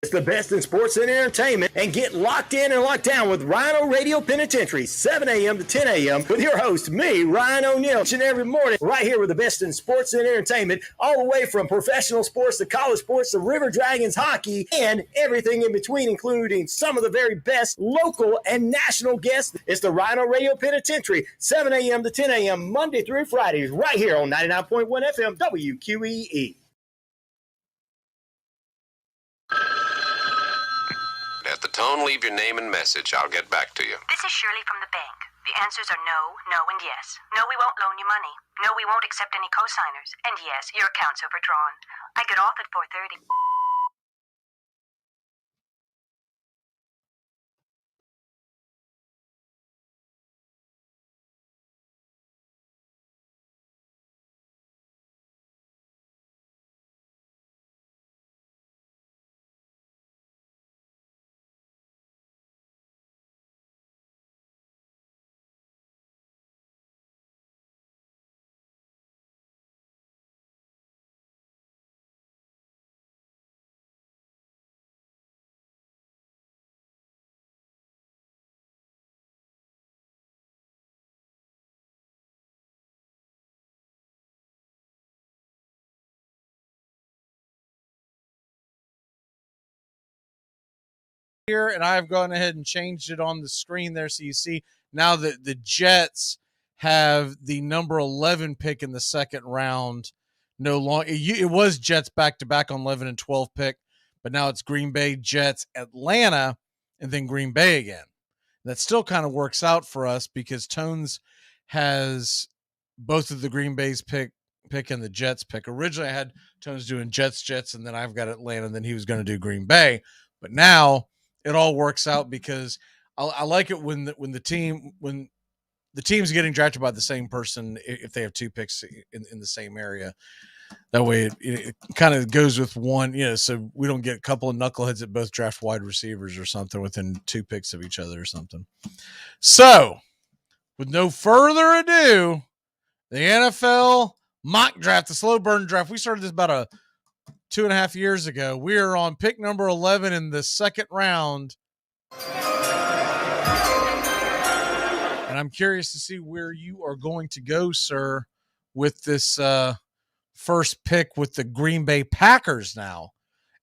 It's the best in sports and entertainment, and get locked in and locked down with Rhino Radio Penitentiary, 7 a.m. to 10 a.m. with your host, me, Ryan O'Neill, each and every morning, right here with the best in sports and entertainment, all the way from professional sports to college sports to River Dragons hockey and everything in between, including some of the very best local and national guests. It's the Rhino Radio Penitentiary, 7 a.m. to 10 a.m. Monday through Friday, right here on 99.1 FM WQEE. At the tone, leave your name and message. I'll get back to you. This is Shirley from the bank. The answers are no, no, and yes. No, we won't loan you money. No, we won't accept any cosigners. And yes, your account's overdrawn. I get off at 4:30. Here, and I've gone ahead and changed it on the screen there, so you see now that the Jets have the number 11 pick in the second round, no longer. It was Jets back-to-back on 11 and 12 pick, but now it's Green Bay, Jets, Atlanta, and then Green Bay again. That still kind of works out for us because Tones has both of the Green Bay's pick and the Jets pick. Originally, I had Tones doing Jets, and then I've got Atlanta, and then he was going to do Green Bay. But now it all works out because I like it when the team's getting drafted by the same person if they have two picks in the same area. That way it kind of goes with one, so we don't get a couple of knuckleheads that both draft wide receivers or something within 2 picks of each other or something. So, with no further ado, the NFL mock draft, the slow burn draft. We started this about 2.5 years ago. We are on pick number 11 in the second round. And I'm curious to see where you are going to go, sir, with this first pick with the Green Bay Packers now.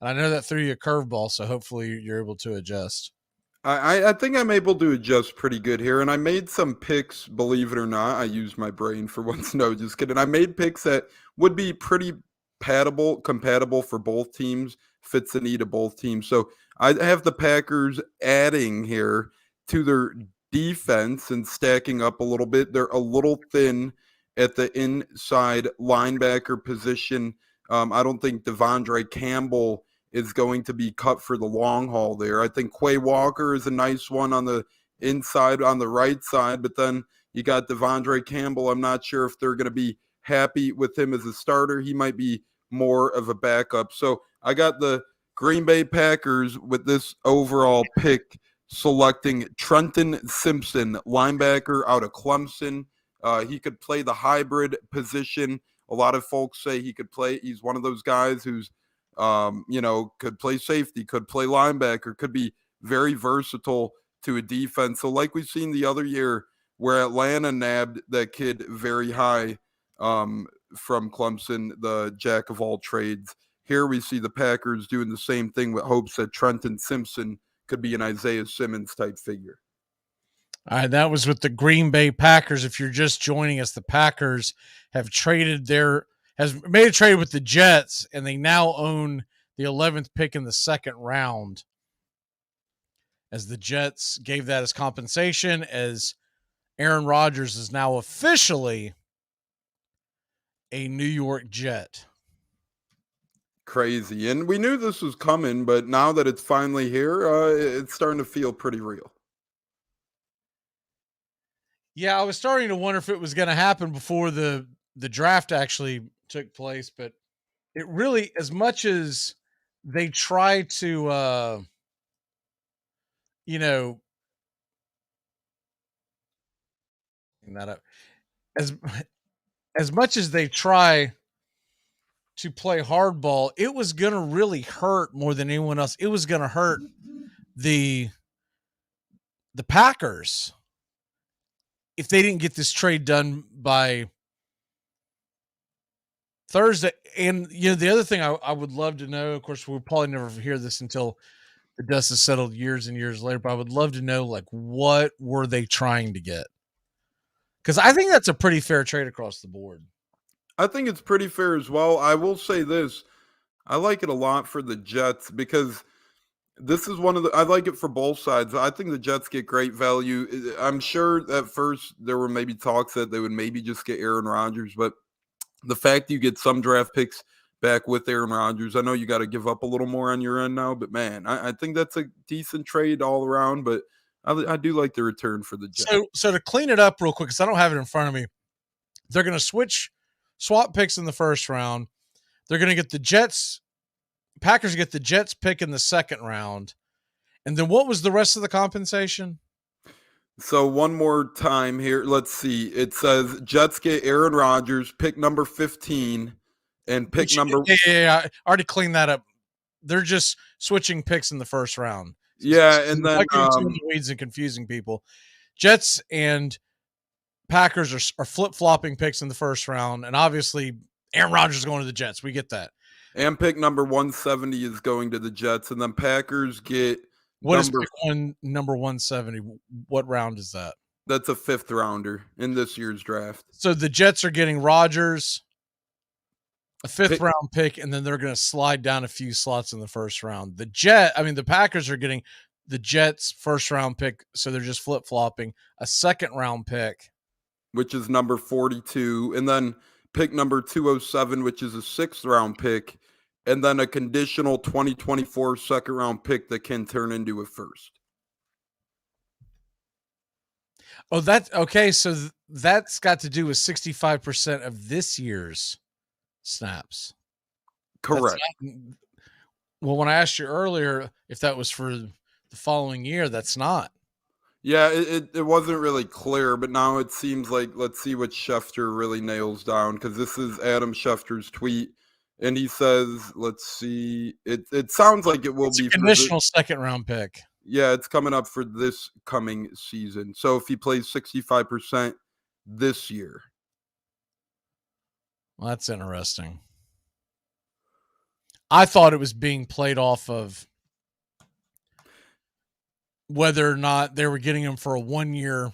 And I know that threw you a curveball, so hopefully you're able to adjust. I think I'm able to adjust pretty good here, and I made some picks, believe it or not. I used my brain for once. No, just kidding. I made picks that would be pretty compatible for both teams, fits the need of both teams. So I have the Packers adding here to their defense and stacking up a little bit. They're a little thin at the inside linebacker position. I don't think Devondre Campbell is going to be cut for the long haul there. I think Quay Walker is a nice one on the inside, on the right side, but then you got Devondre Campbell. I'm not sure if they're going to be happy with him as a starter. He might be more of a backup. So I got the Green Bay Packers with this overall pick selecting Trenton Simpson, linebacker out of Clemson. He could play the hybrid position. A lot of folks say he could play. He's one of those guys who's, could play safety, could play linebacker, could be very versatile to a defense. So like we've seen the other year where Atlanta nabbed that kid very high from Clemson, the jack of all trades. Here we see the Packers doing the same thing with hopes that Trenton Simpson could be an Isaiah Simmons type figure. All right, that was with the Green Bay Packers. If you're just joining us, the Packers have made a trade with the Jets, and they now own the 11th pick in the second round, as the Jets gave that as compensation, as Aaron Rodgers is now officially a New York Jet. Crazy. And we knew this was coming, but now that it's finally here, it's starting to feel pretty real. Yeah, I was starting to wonder if it was going to happen before the draft actually took place, but it really, as much as they try to, that up, as much as they try to play hardball, it was going to really hurt more than anyone else. It was going to hurt the Packers if they didn't get this trade done by Thursday. And, the other thing I would love to know, of course, we'll probably never hear this until the dust is settled years and years later, but I would love to know, what were they trying to get? Because I think that's a pretty fair trade across the board. I think it's pretty fair as well. I will say this. I like it a lot for the Jets because this is I like it for both sides. I think the Jets get great value. I'm sure at first there were maybe talks that they would maybe just get Aaron Rodgers, but the fact you get some draft picks back with Aaron Rodgers, I know you got to give up a little more on your end now, but man, I think that's a decent trade all around, but I do like the return for the Jets. So to clean it up real quick, because I don't have it in front of me, they're going to swap picks in the first round. They're going to get Packers get the Jets pick in the second round. And then what was the rest of the compensation? So one more time here. Let's see. It says Jets get Aaron Rodgers, pick number 15, and pick number... Yeah, I already cleaned that up. They're just switching picks in the first round. Yeah, and then... the weeds and confusing people. Jets and Packers are flip-flopping picks in the first round, and obviously Aaron Rodgers is going to the Jets. We get that. And pick number 170 is going to the Jets, and then Packers get number 170? What round is that? That's a 5th rounder in this year's draft. So the Jets are getting Rodgers, a fifth round pick, and then they're going to slide down a few slots in the first round. The Packers are getting the Jets' first round pick, so they're just flip flopping a second round pick, which is number 42, and then pick number 207, which is a sixth round pick, and then a conditional 2024 second round pick that can turn into a first. Oh, that's okay. So that's got to do with 65% of this year's snaps. Correct. Well, when I asked you earlier if that was for the following year, that's not. Yeah, it wasn't really clear, but now it seems like, let's see what Schefter really nails down, because this is Adam Schefter's tweet, and he says, let's see, it sounds like it will be a conditional second round pick. Yeah, it's coming up for this coming season. So if he plays 65% this year. Well, that's interesting. I thought it was being played off of whether or not they were getting him for a 1 year,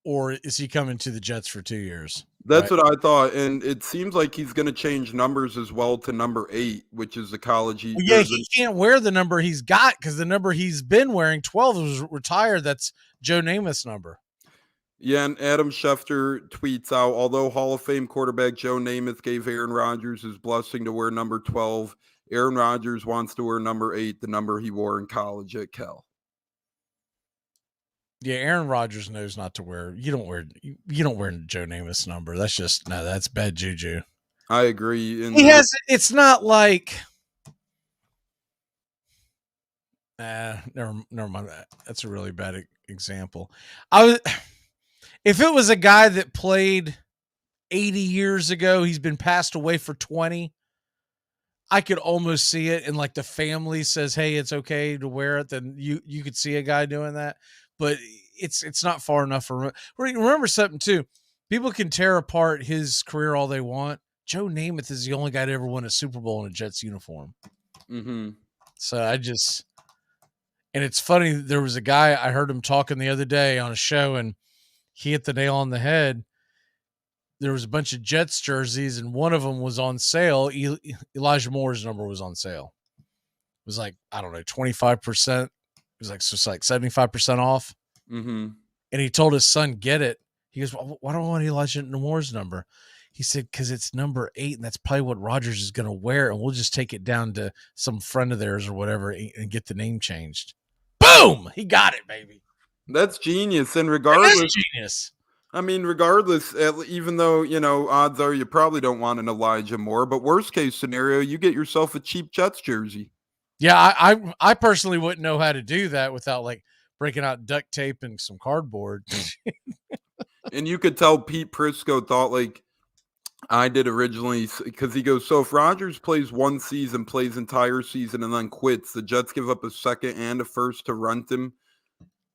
or is he coming to the Jets for 2 years? That's right? What I thought. And it seems like he's going to change numbers as well to number 8, which is the college. He can't wear the number he's got because the number he's been wearing, 12, was retired. That's Joe Namath's number. Yeah, and Adam Schefter tweets out, although Hall of Fame quarterback Joe Namath gave Aaron Rodgers his blessing to wear number 12, Aaron Rodgers wants to wear number 8, the number he wore in college at Cal. Yeah, Aaron Rodgers knows not to wear. You don't wear Joe Namath's number. That's just that's bad juju. I agree. He has. It's not like. Never mind. That's a really bad example. If it was a guy that played 80 years ago, he's been passed away for 20. I could almost see it, and like the family says, "Hey, it's okay to wear it." Then you could see a guy doing that. But it's not far enough for. Remember something too. People can tear apart his career all they want. Joe Namath is the only guy to ever win a Super Bowl in a Jets uniform. Mm-hmm. So and it's funny. There was a guy, I heard him talking the other day on a show, and he hit the nail on the head. There was a bunch of Jets jerseys, and one of them was on sale. Elijah Moore's number was on sale. It was like, I don't know, 25%. It was like, so it's like 75% off. Mm-hmm. And he told his son, get it. He goes, why don't I want Elijah Moore's number? He said, because it's number 8, and that's probably what Rodgers is going to wear, and we'll just take it down to some friend of theirs or whatever and get the name changed. Boom! He got it, baby. That's genius. And regardless, that's genius. I mean, regardless, even though, odds are you probably don't want an Elijah Moore, but worst case scenario, you get yourself a cheap Jets jersey. Yeah, I personally wouldn't know how to do that without like breaking out duct tape and some cardboard. And you could tell Pete Prisco thought like I did originally, because he goes, so if Rodgers plays one season, plays entire season, and then quits, the Jets give up a second and a first to rent him.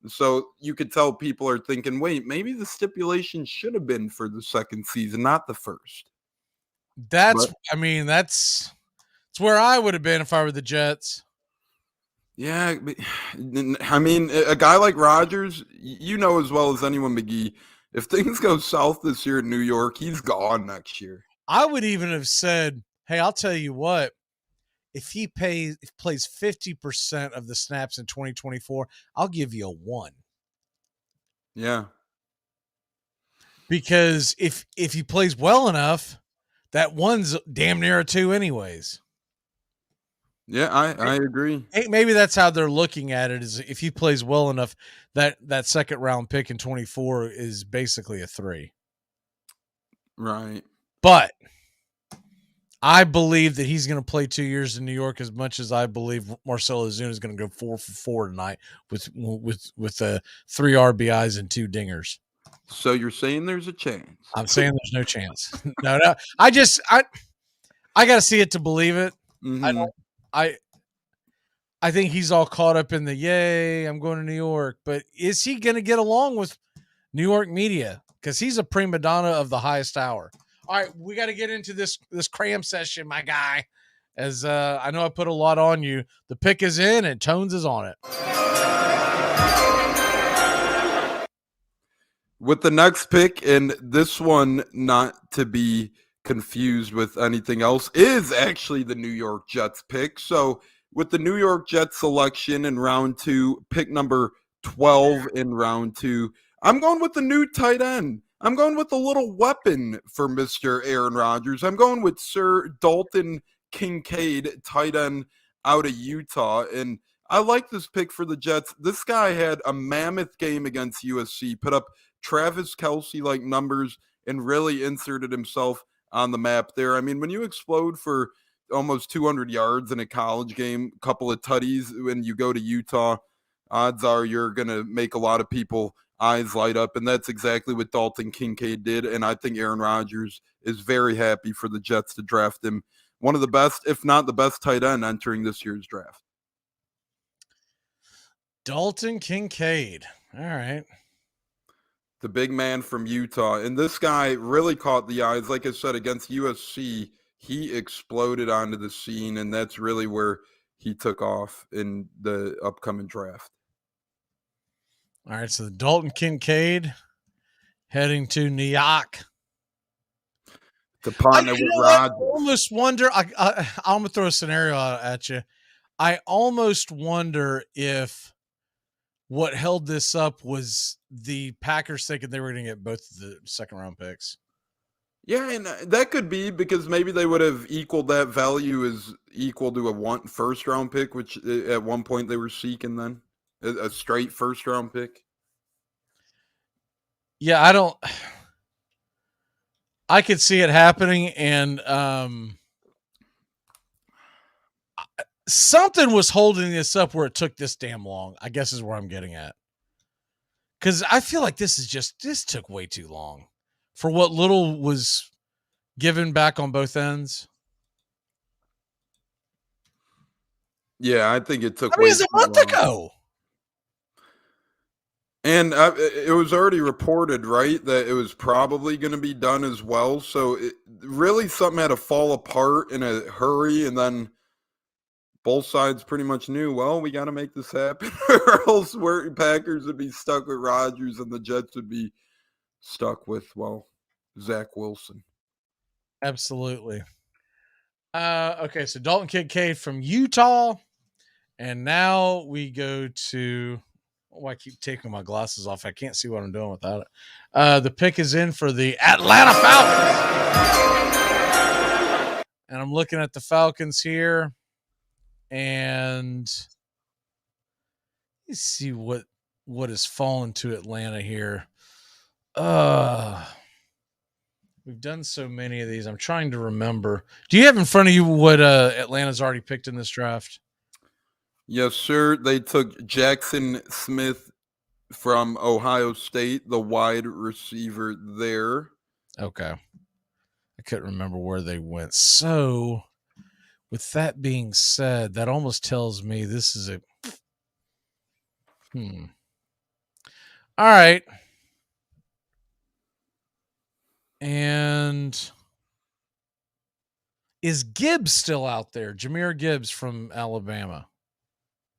So you could tell people are thinking, wait, maybe the stipulation should have been for the second season, not the first. That's where I would have been if I were the Jets. Yeah. I mean, a guy like Rodgers, you know as well as anyone, McGee, if things go south this year in New York, he's gone next year. I would even have said, hey, I'll tell you what, if he plays 50% of the snaps in 2024, I'll give you a 1. Yeah. Because if he plays well enough, that 1's damn near a 2 anyways. Yeah, I agree. Maybe that's how they're looking at it, is if he plays well enough, that second round pick in 24 is basically a 3. Right. But I believe that he's going to play 2 years in New York as much as I believe Marcell Ozuna is going to go 4 for 4 tonight with 3 RBIs and 2 dingers. So you're saying there's a chance? I'm saying there's no chance. No. I got to see it to believe it. Mm-hmm. I think he's all caught up in the yay, I'm going to New York. But is he going to get along with New York media? Because he's a prima donna of the highest hour. All right, we got to get into this cram session, my guy. As I know I put a lot on you. The pick is in and Tones is on it. With the next pick, and this one not to be confused with anything else, is actually the New York Jets pick. So with the New York Jets selection in round 2, pick number 12 in round 2, I'm going with the new tight end. I'm going with the little weapon for Mr. Aaron Rodgers. I'm going with Sir Dalton Kincaid, tight end out of Utah. And I like this pick for the Jets. This guy had a mammoth game against USC, put up Travis Kelce-like numbers, and really inserted himself on the map there. I mean, when you explode for almost 200 yards in a college game, a couple of tutties when you go to Utah, odds are you're going to make a lot of people eyes light up, and that's exactly what Dalton Kincaid did, and I think Aaron Rodgers is very happy for the Jets to draft him. One of the best, if not the best tight end entering this year's draft. Dalton Kincaid. All right. The big man from Utah, and this guy really caught the eyes. Like I said, against USC, he exploded onto the scene, and that's really where he took off in the upcoming draft. All right, so Dalton Kincaid heading to New York. To partner with Rodgers. I almost wonder, I'm going to throw a scenario at you. I almost wonder if what held this up was the Packers thinking they were going to get both of the second-round picks. Yeah, and that could be because maybe they would have equaled that value as equal to a first-round pick, which at one point they were seeking then. A straight first-round pick. Yeah, I could see it happening, and something was holding this up where it took this damn long, I guess is where I'm getting at. Because I feel like this took way too long for what little was given back on both ends. Yeah, I think it took it was a month ago. And it was already reported, right, that it was probably going to be done as well. So really something had to fall apart in a hurry, and then both sides pretty much knew, well, we got to make this happen, or else Packers would be stuck with Rodgers and the Jets would be stuck with, well, Zach Wilson. Absolutely. Okay, so Dalton Kincaid from Utah, and now we go to... Oh, I keep taking my glasses off. I can't see what I'm doing without it. The pick is in for the Atlanta Falcons. And I'm looking at the Falcons here. And let's see what has fallen to Atlanta here. We've done so many of these. I'm trying to remember. Do you have in front of you what Atlanta's already picked in this draft? Yes, sir. They took Jackson Smith from Ohio State, the wide receiver there. Okay. I couldn't remember where they went. So, with that being said, that almost tells me this is a... All right. And is Gibbs still out there? Jahmyr Gibbs from Alabama.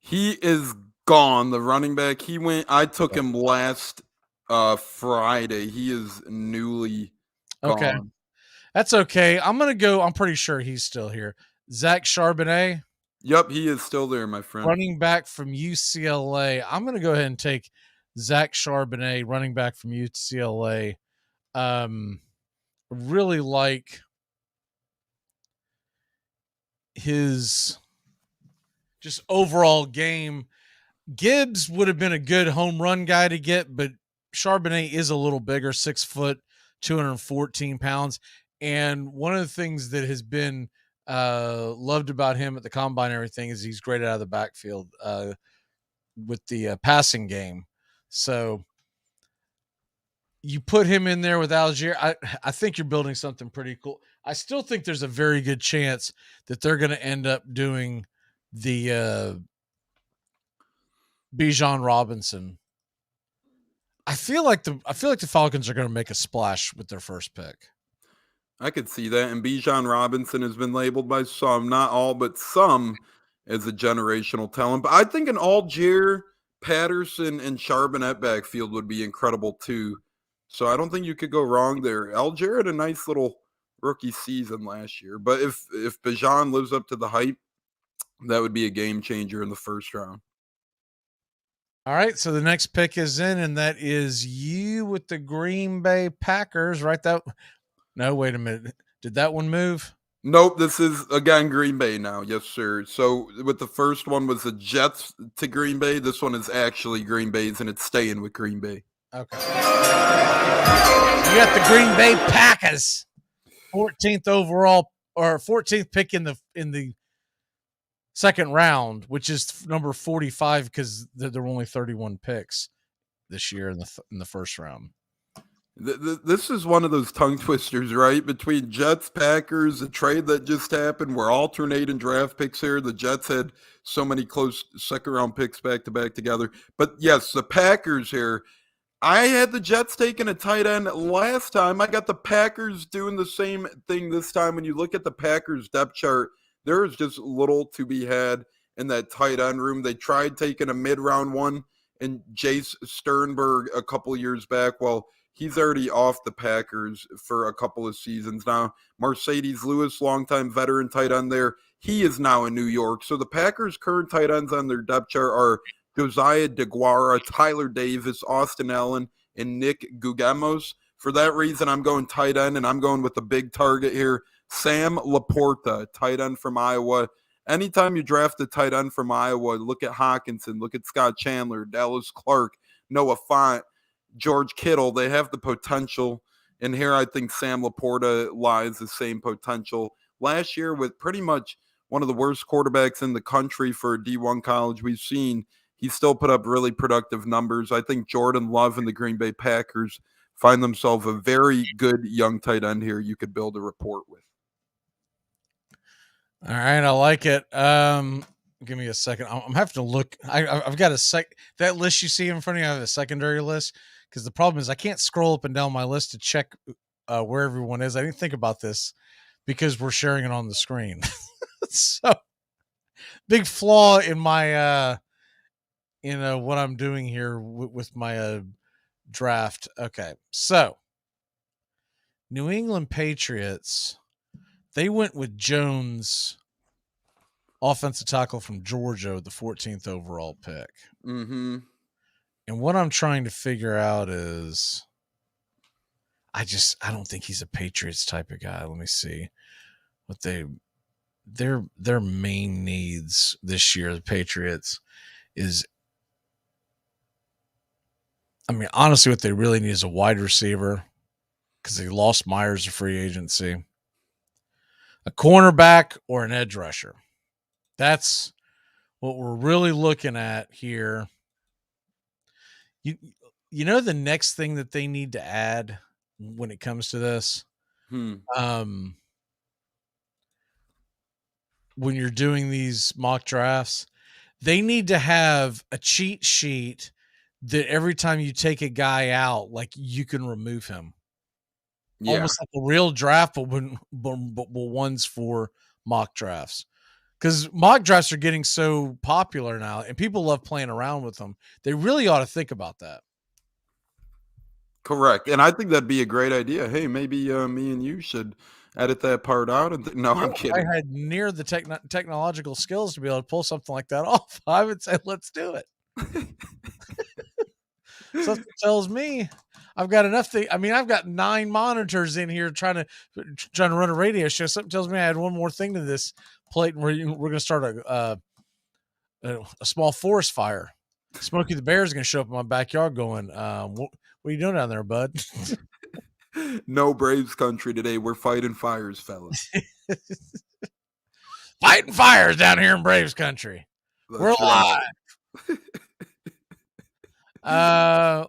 He is gone, the running back. I took him last Friday. He is newly gone. Okay. That's okay. I'm pretty sure he's still here. Zach Charbonnet. Yep, he is still there, my friend. Running back from UCLA. I'm going to go ahead and take Zach Charbonnet, running back from UCLA. Really like his just overall game. Gibbs would have been a good home run guy to get, but Charbonnet is a little bigger, 6 foot, 214 pounds. And one of the things that has been loved about him at the combine and everything is he's great out of the backfield with the passing game. So you put him in there with Algier. I think you're building something pretty cool. I still think there's a very good chance that they're going to end up doing the Bijan Robinson. I feel like the Falcons are going to make a splash with their first pick. I could see that. And Bijan Robinson has been labeled by some, not all, but some, as a generational talent. But I think an Algier, Patterson, and Charbonnet backfield would be incredible too. So I don't think you could go wrong there. Algier had a nice little rookie season last year. But if Bijan lives up to the hype, that would be a game changer in the first round. All right, so the next pick is in, and that is you with the Green Bay Packers, right? No, wait a minute. Did that one move? Nope, this is again Green Bay now. Yes, sir. So with the first one was the Jets to Green Bay. This one is actually Green Bay's, and it's staying with Green Bay. Okay. So you got the Green Bay Packers, 14th overall or 14th pick in the second round, which is number 45 because there were only 31 picks this year in the first round. This is one of those tongue twisters, right? Between Jets, Packers, a trade that just happened. We're alternating draft picks here. The Jets had so many close second-round picks back-to-back together. But, yes, the Packers here. I had the Jets taking a tight end last time. I got the Packers doing the same thing this time. When you look at the Packers depth chart, there is just little to be had in that tight end room. They tried taking a mid-round one and Jace Sternberg a couple years back. Well, he's already off the Packers for a couple of seasons now. Mercedes Lewis, longtime veteran tight end there. He is now in New York. So the Packers' current tight ends on their depth chart are Josiah DeGuara, Tyler Davis, Austin Allen, and Nick Guggemos. For that reason, I'm going tight end, and I'm going with the big target here, Sam Laporta, tight end from Iowa. Anytime you draft a tight end from Iowa, look at Hawkinson, look at Scott Chandler, Dallas Clark, Noah Fant, George Kittle. They have the potential, and here I think Sam Laporta lies the same potential. Last year, with pretty much one of the worst quarterbacks in the country for a D1 college we've seen, he still put up really productive numbers. I think Jordan Love and the Green Bay Packers find themselves a very good young tight end here you could build a rapport with. All right, I like it. Give me a second. I'm having to look. I've got that list you see in front of you. I have a secondary list because the problem is I can't scroll up and down my list to check where everyone is. I didn't think about this because we're sharing it on the screen. So big flaw in my what I'm doing here with my draft. Okay, so New England Patriots, they went with Jones, offensive tackle from Georgia, with the 14th overall pick. Mm-hmm. And what I'm trying to figure out is I don't think he's a Patriots type of guy. Let me see what their main needs this year, the Patriots, is, I mean, honestly, what they really need is a wide receiver because they lost Myers to free agency, a cornerback, or an edge rusher. That's what we're really looking at here. You know the next thing that they need to add when it comes to this? When you're doing these mock drafts, they need to have a cheat sheet that every time you take a guy out, like, you can remove him. Yeah. Almost like a real draft, but ones for mock drafts. Because mock drafts are getting so popular now, and people love playing around with them. They really ought to think about that. Correct. And I think that'd be a great idea. Hey, maybe me and you should edit that part out. And no, I'm kidding. I had near the technological skills to be able to pull something like that off. I would say, let's do it. Something tells me I've got enough. I've got 9 monitors in here trying to run a radio show. Something tells me I had one more thing to this plate, and we're going to start a small forest fire. Smokey the Bear is going to show up in my backyard going, what are you doing down there, bud? No Braves country today. We're fighting fires, fellas. Fighting fires down here in Braves country. We're alive.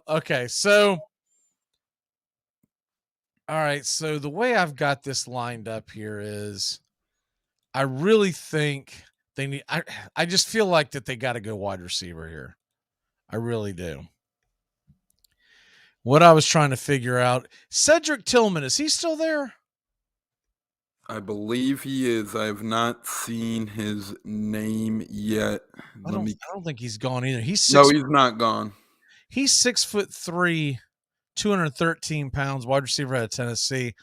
Okay, so all right, so the way I've got this lined up here is I really think they need I just feel like that they got to go wide receiver here. I really do. What I was trying to figure out, Cedric Tillman, is he still there? I believe he is. I have not seen his name yet. I don't think he's gone either. He's not gone. He's 6'3", 213 pounds, wide receiver out of Tennessee.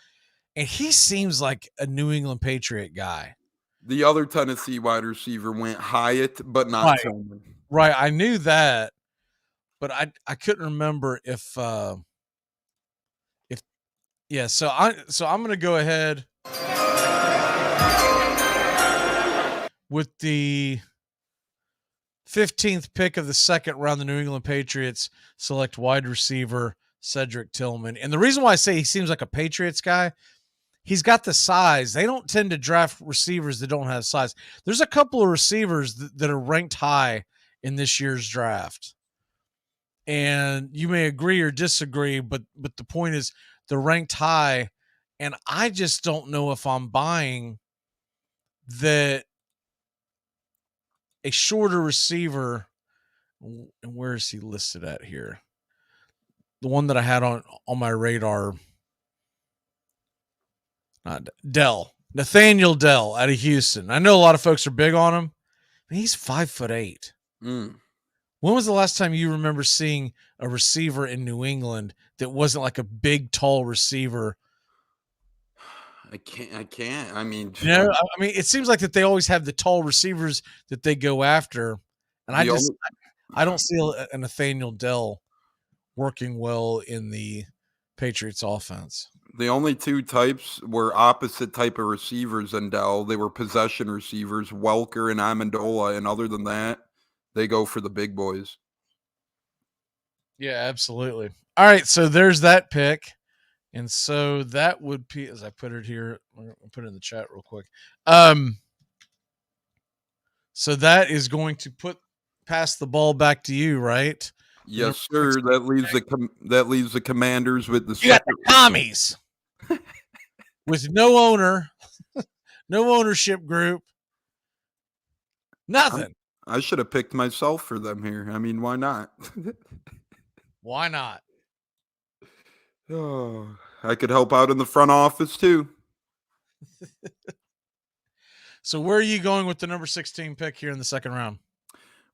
And he seems like a New England Patriot guy. The other Tennessee wide receiver went Hyatt, but not Tillman. Right. I knew that, but I couldn't remember if so I'm going to go ahead with the 15th pick of the second round. The New England Patriots select wide receiver Cedric Tillman. And the reason why I say he seems like a Patriots guy, he's got the size. They don't tend to draft receivers that don't have size. There's a couple of receivers that are ranked high in this year's draft. And you may agree or disagree, but the point is they're ranked high. And I just don't know if I'm buying that a shorter receiver, and where is he listed at here? The one that I had on my radar, Nathaniel Dell out of Houston. I know a lot of folks are big on him. He's 5'8". When was the last time you remember seeing a receiver in New England that wasn't like a big, tall receiver? I can't. I mean, it seems like that they always have the tall receivers that they go after. And I don't see a Nathaniel Dell working well in the Patriots offense. The only two types were opposite type of receivers in Dell. They were possession receivers, Welker and Amendola. And other than that, they go for the big boys. Yeah, absolutely. All right, so there's that pick. And so that would be, as I put it here, I'll put it in the chat real quick. So that is going to pass the ball back to you, right? Yes, sir. That leaves the Commanders with the. You got the commies with no owner, no ownership group, nothing. I should have picked myself for them here. I mean, why not? Why not? Oh, I could help out in the front office too. So where are you going with the number 16 pick here in the second round?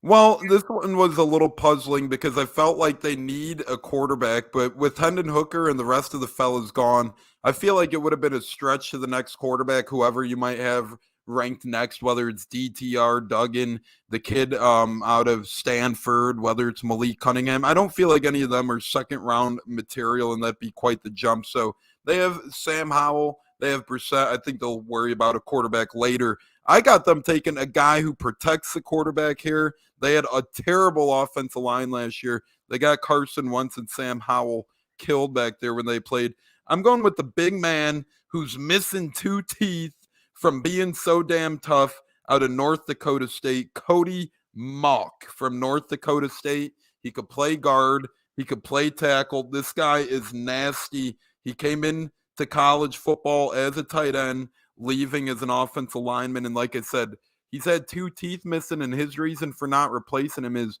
Well, this one was a little puzzling because I felt like they need a quarterback, but with Hendon Hooker and the rest of the fellas gone, I feel like it would have been a stretch to the next quarterback, whoever you might have ranked next, whether it's DTR, Duggan, the kid out of Stanford, whether it's Malik Cunningham. I don't feel like any of them are second round material, and that'd be quite the jump. So they have Sam Howell, they have Brissett. I think they'll worry about a quarterback later. I got them taking a guy who protects the quarterback here. They had a terrible offensive line last year. They got Carson Wentz and Sam Howell killed back there when they played. I'm going with the big man who's missing 2 teeth from being so damn tough out of North Dakota State, Cody Mauch from North Dakota State. He could play guard. He could play tackle. This guy is nasty. He came in to college football as a tight end, leaving as an offensive lineman. And like I said, he's had 2 teeth missing, and his reason for not replacing him is,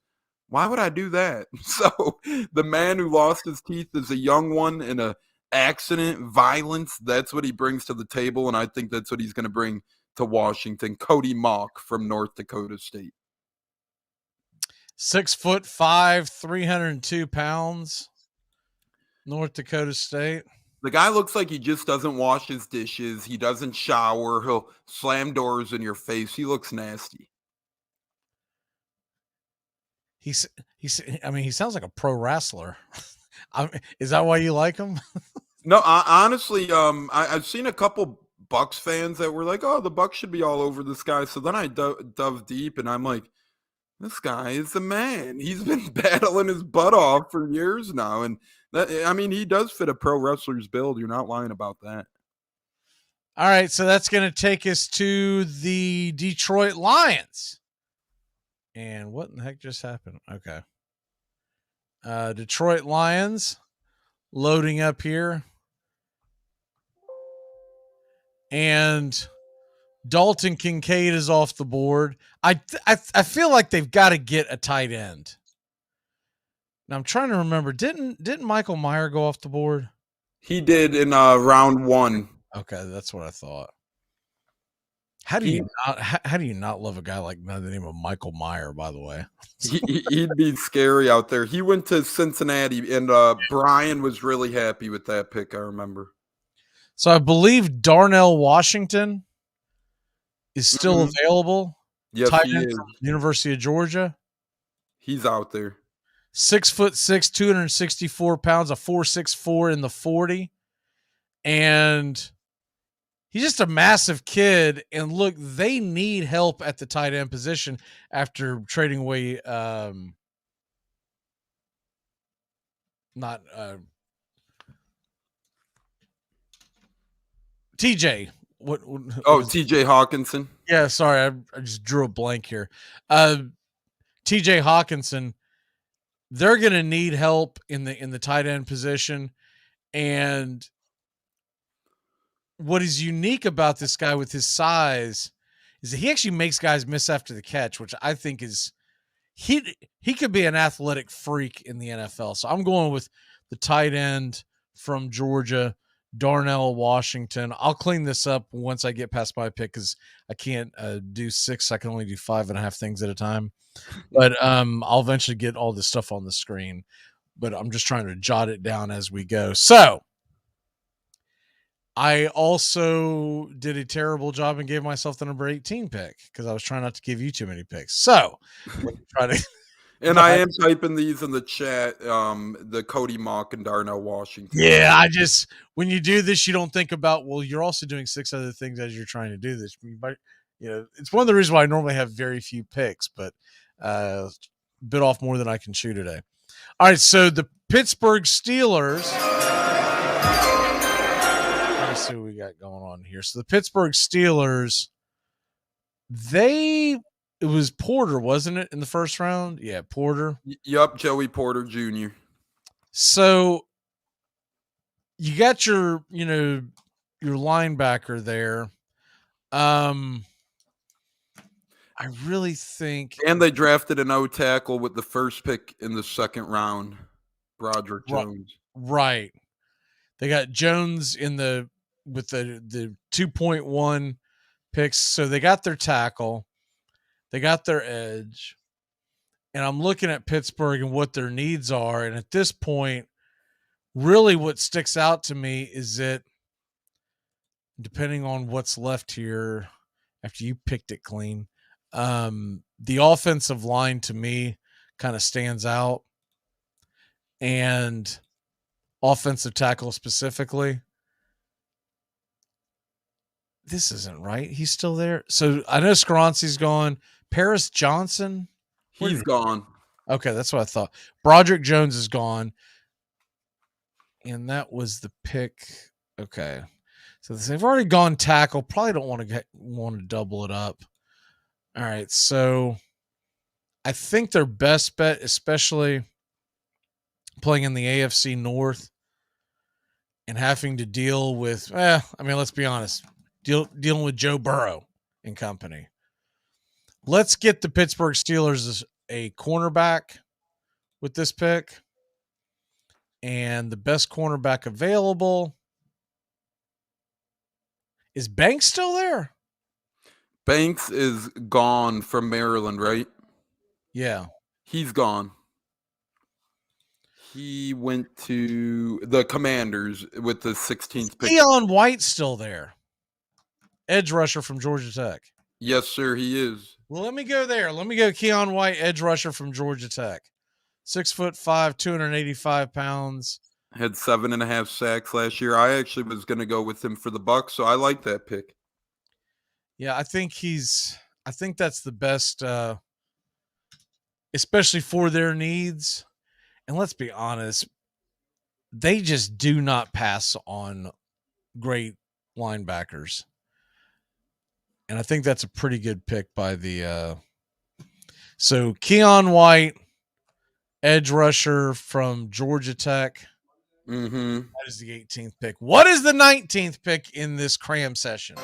why would I do that? So the man who lost his teeth is a young one in a accident, violence. That's what he brings to the table, and I think that's what he's going to bring to Washington. Cody Mauch from North Dakota State. 6'5", 302 pounds. North Dakota State. The guy looks like he just doesn't wash his dishes. He doesn't shower. He'll slam doors in your face. He looks nasty. He sounds like a pro wrestler. Is that why you like him? No, honestly, I've seen a couple Bucks fans that were like, "Oh, the Bucks should be all over this guy." So then I dove deep, and I'm like, "This guy is the man. He's been battling his butt off for years now, and he does fit a pro wrestler's build. You're not lying about that." All right, so that's going to take us to the Detroit Lions. And what in the heck just happened? Okay. Detroit Lions loading up here. And Dalton Kincaid is off the board. I feel like they've got to get a tight end. Now I'm trying to remember. Didn't Michael Mayer go off the board? He did in round 1. Okay, that's what I thought. How do you not love a guy like the name of Michael Mayer, by the way? He'd be scary out there. He went to Cincinnati, and Brian was really happy with that pick, I remember. So I believe Darnell Washington is still available. Yes, tight he end is. from University of Georgia. He's out there. 6'6", 264 pounds, a 4.64 in the 40. And he's just a massive kid. And look, they need help at the tight end position after trading away TJ. What TJ Hawkinson. Yeah, sorry, I just drew a blank here. TJ Hawkinson, they're going to need help in the tight end position. And what is unique about this guy with his size is that he actually makes guys miss after the catch, which I think is he could be an athletic freak in the NFL. So I'm going with the tight end from Georgia, Darnell Washington. I'll clean this up once I get past my pick because I can't do 6. I can only do 5.5 things at a time. But I'll eventually get all this stuff on the screen. But I'm just trying to jot it down as we go. So I also did a terrible job and gave myself the number 18 pick because I was trying not to give you too many picks. So try to. And I am typing these in the chat, the Cody Mock and Darnell Washington. Yeah, when you do this, you don't think about, well, you're also doing 6 other things as you're trying to do this. It's one of the reasons why I normally have very few picks, but bit off more than I can chew today. All right, so the Pittsburgh Steelers. Let's see what we got going on here. So the Pittsburgh Steelers, it was Porter, wasn't it, in the first round? Yeah, Porter. Yup, Joey Porter Jr. So you got your linebacker there. I really think. And they drafted an O tackle with the first pick in the second round, Broderick Jones. Right. They got Jones with the 2.1 picks. So they got their tackle. They got their edge. And I'm looking at Pittsburgh and what their needs are. And at this point, really what sticks out to me is that depending on what's left here after you picked it clean, the offensive line to me kind of stands out. And offensive tackle specifically. This isn't right. He's still there. So I know Skaronski's gone. Paris Johnson. He's gone. Okay, that's what I thought. Broderick Jones is gone. And that was the pick. Okay. So they've already gone tackle. Probably don't want to double it up. All right. So I think their best bet, especially playing in the AFC North and having to deal with, let's be honest, dealing with Joe Burrow and company. Let's get the Pittsburgh Steelers as a cornerback with this pick. And the best cornerback available is Banks still there? Banks is gone from Maryland, right? Yeah. He's gone. He went to the Commanders with the 16th pick. Keon White's still there. Edge rusher from Georgia Tech. Yes, sir, he is. Well, let me go there. Let me go Keon White, edge rusher from Georgia Tech. 6'5", 285 pounds. Had 7.5 sacks last year. I actually was going to go with him for the Bucs, so I like that pick. Yeah, I think that's the best, especially for their needs. And let's be honest, they just do not pass on great linebackers. And I think that's a pretty good pick by the so Keon White, edge rusher from Georgia Tech. Mm-hmm. That is the 18th pick. What is the 19th pick in this cram session?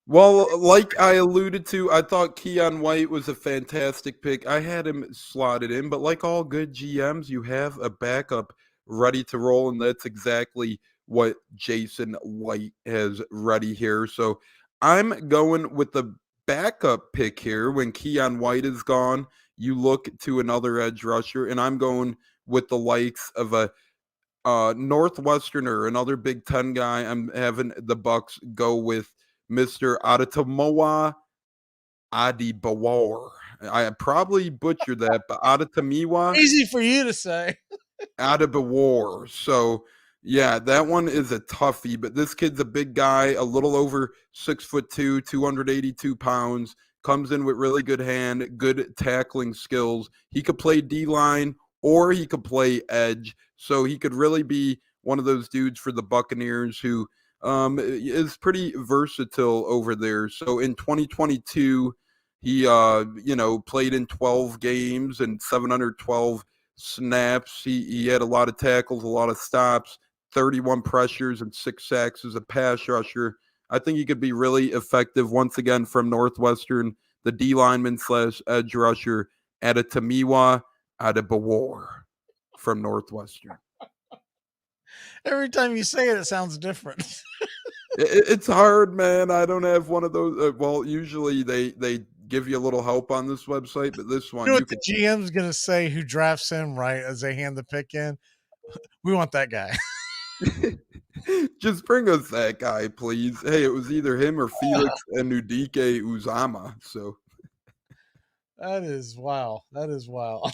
Well, like I alluded to, I thought Keon White was a fantastic pick. I had him slotted in, but like all good GMs, you have a backup ready to roll, and that's exactly what Jason White has ready here. So I'm going with the backup pick here. When Keon White is gone, you look to another edge rusher, and I'm going with the likes of a Northwesterner, another Big Ten guy. I'm having the Bucks go with Mr. Adetomiwa Adibawar. I probably butchered that, but Adetomiwa Easy for you to say. Adibawar. So yeah, that one is a toughie, but this kid's a big guy, a little over 6'2", 282 pounds, comes in with really good hand, good tackling skills. He could play D-line or he could play edge. So he could really be one of those dudes for the Buccaneers who is pretty versatile over there. So in 2022, he played in 12 games and 712 snaps. He had a lot of tackles, a lot of stops, 31 pressures and 6 sacks as a pass rusher. I think he could be really effective once again from Northwestern, the D lineman / edge rusher, Adetomiwa Adibawar from Northwestern. Every time you say it, it sounds different. It's hard, man. I don't have one of those. Well, usually they give you a little help on this website, but this one, you know what the GM's going to say who drafts him, right, as they hand the pick in? We want that guy. Just bring us that guy, please. Hey, it was either him or Felix Enudike Uzama. So that is wow. That is wild.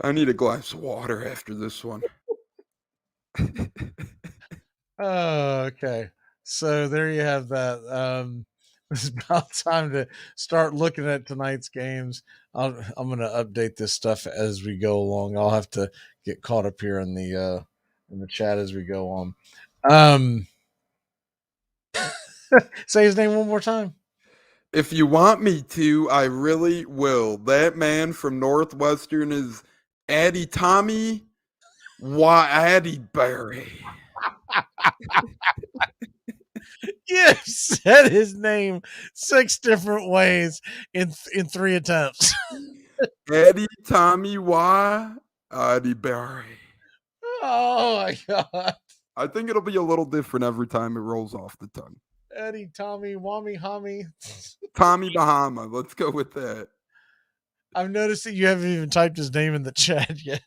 I need a glass of water after this one. Oh, okay. So there you have that. It's about time to start looking at tonight's games. I'm going to update this stuff as we go along. I'll have to get caught up here in the chat as we go on. Say his name one more time. If you want me to, I really will. That man from Northwestern is Adetomiwa Adibawar. You said his name 6 different ways in 3 attempts. Adetomiwa Adibawar. Oh my god! I think it'll be a little different every time it rolls off the tongue. Eddie, Tommy, Wami, Hami. Tommy Bahama. Let's go with that. I've noticed that you haven't even typed his name in the chat yet.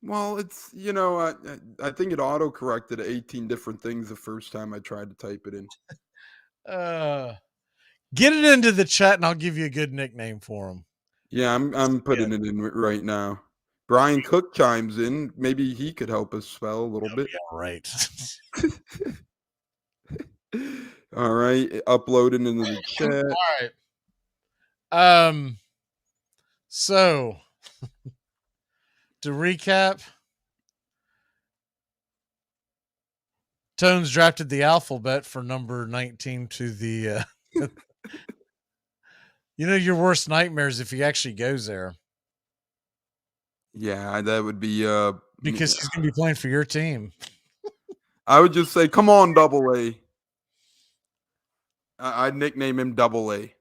Well, it's, I think it auto-corrected 18 different things the first time I tried to type it in. Get it into the chat and I'll give you a good nickname for him. Yeah, I'm putting it in right now. Brian Cook chimes in. Maybe he could help us spell a little bit. All right. All right. Uploading into the chat. All right. So to recap, Tones drafted the alphabet for number 19 to the your worst nightmares if he actually goes there. Yeah, that would be because he's gonna be playing for your team. I would just say, come on, Double A. I'd nickname him Double A.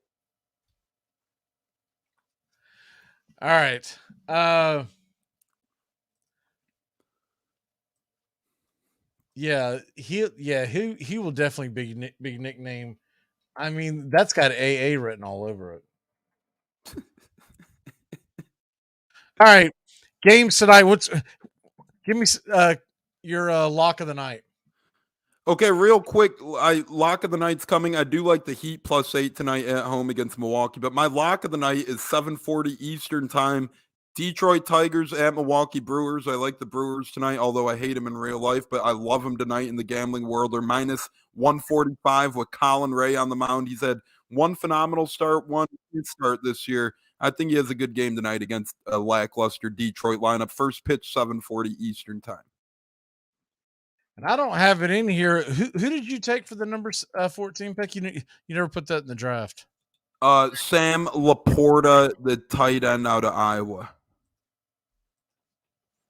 All right. He will definitely be big nickname. I mean, that's got AA written all over it. All right, games tonight. Give me your lock of the night. Okay, real quick, lock of the night's coming. I do like the Heat +8 tonight at home against Milwaukee, but my lock of the night is 7:40 Eastern time. Detroit Tigers at Milwaukee Brewers. I like the Brewers tonight, although I hate them in real life, but I love them tonight in the gambling world. They're -145 with Colin Ray on the mound. He's had one phenomenal start, one good start this year. I think he has a good game tonight against a lackluster Detroit lineup. First pitch, 7:40 Eastern time. And I don't have it in here. Who did you take for the number 14 pick? You never put that in the draft. Sam Laporta, the tight end out of Iowa.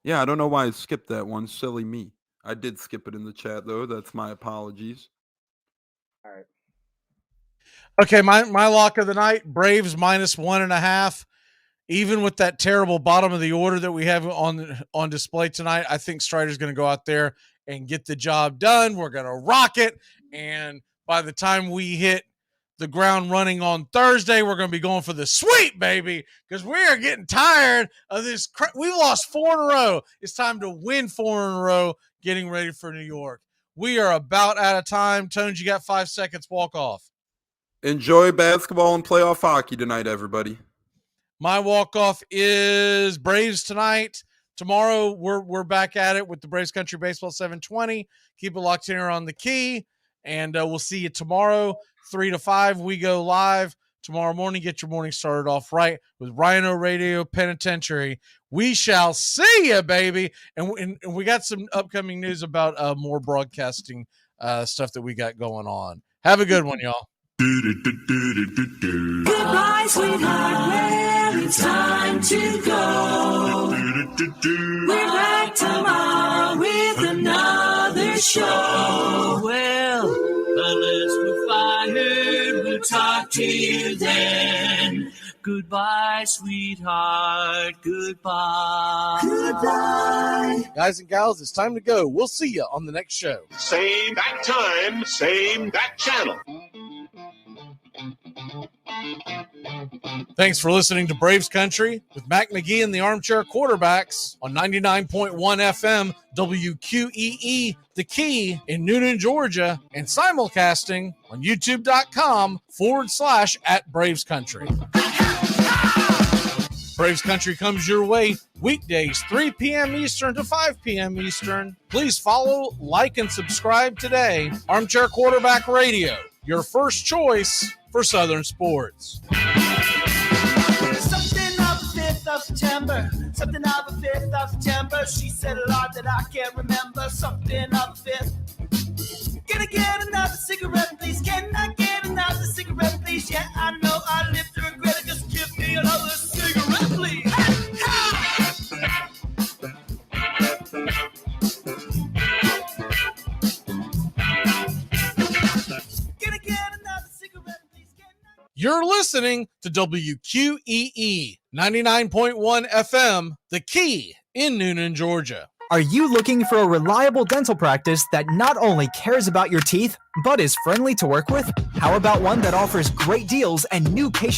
Yeah, I don't know why I skipped that one. Silly me. I did skip it in the chat, though. That's my apologies. All right. Okay, my lock of the night, Braves -1.5. Even with that terrible bottom of the order that we have on display tonight, I think Strider's going to go out there and get the job done. We're going to rock it. And by the time we hit the ground running on Thursday. We're going to be going for the sweep, baby, because we are getting tired of this. We lost 4 in a row. It's time to win 4 in a row, getting ready for New York. We are about out of time. Tones, you got 5 seconds. Walk off. Enjoy basketball and playoff hockey tonight, everybody. My walk-off is Braves tonight. Tomorrow, we're back at it with the Braves Country Baseball 720. Keep it locked in here on the key, and we'll see you tomorrow, 3 to 5. We go live tomorrow morning. Get your morning started off right with Rhino Radio Penitentiary. We shall see you, baby. And we got some upcoming news about more broadcasting stuff that we got going on. Have a good one, y'all. Goodbye, sweetheart. Well, it's time to go. We're back tomorrow with another show. Well, unless we're fired, we'll talk to you then. Goodbye, sweetheart. Goodbye. Goodbye. Guys and gals, it's time to go. We'll see you on the next show. Same bat time, same bat channel. Thanks for listening to Braves Country with Mac Magee and the Armchair Quarterbacks on 99.1 FM WQEE, The Key in Noonan, Georgia, and simulcasting on youtube.com/@Braves Country. Braves Country comes your way weekdays, 3 p.m. Eastern to 5 p.m. Eastern. Please follow, like, and subscribe today. Armchair Quarterback Radio, your first choice for Southern sports. Something of the 5th of September. Something of the 5th of September. She said a lot that I can't remember. Something of the 5th. Can I get another cigarette, please? Can I get another cigarette, please? Yeah, I know I live to regret it. Just give me another cigarette, please. You're listening to WQEE 99.1 FM, The Key in Noonan, Georgia. Are you looking for a reliable dental practice that not only cares about your teeth, but is friendly to work with? How about one that offers great deals and new patient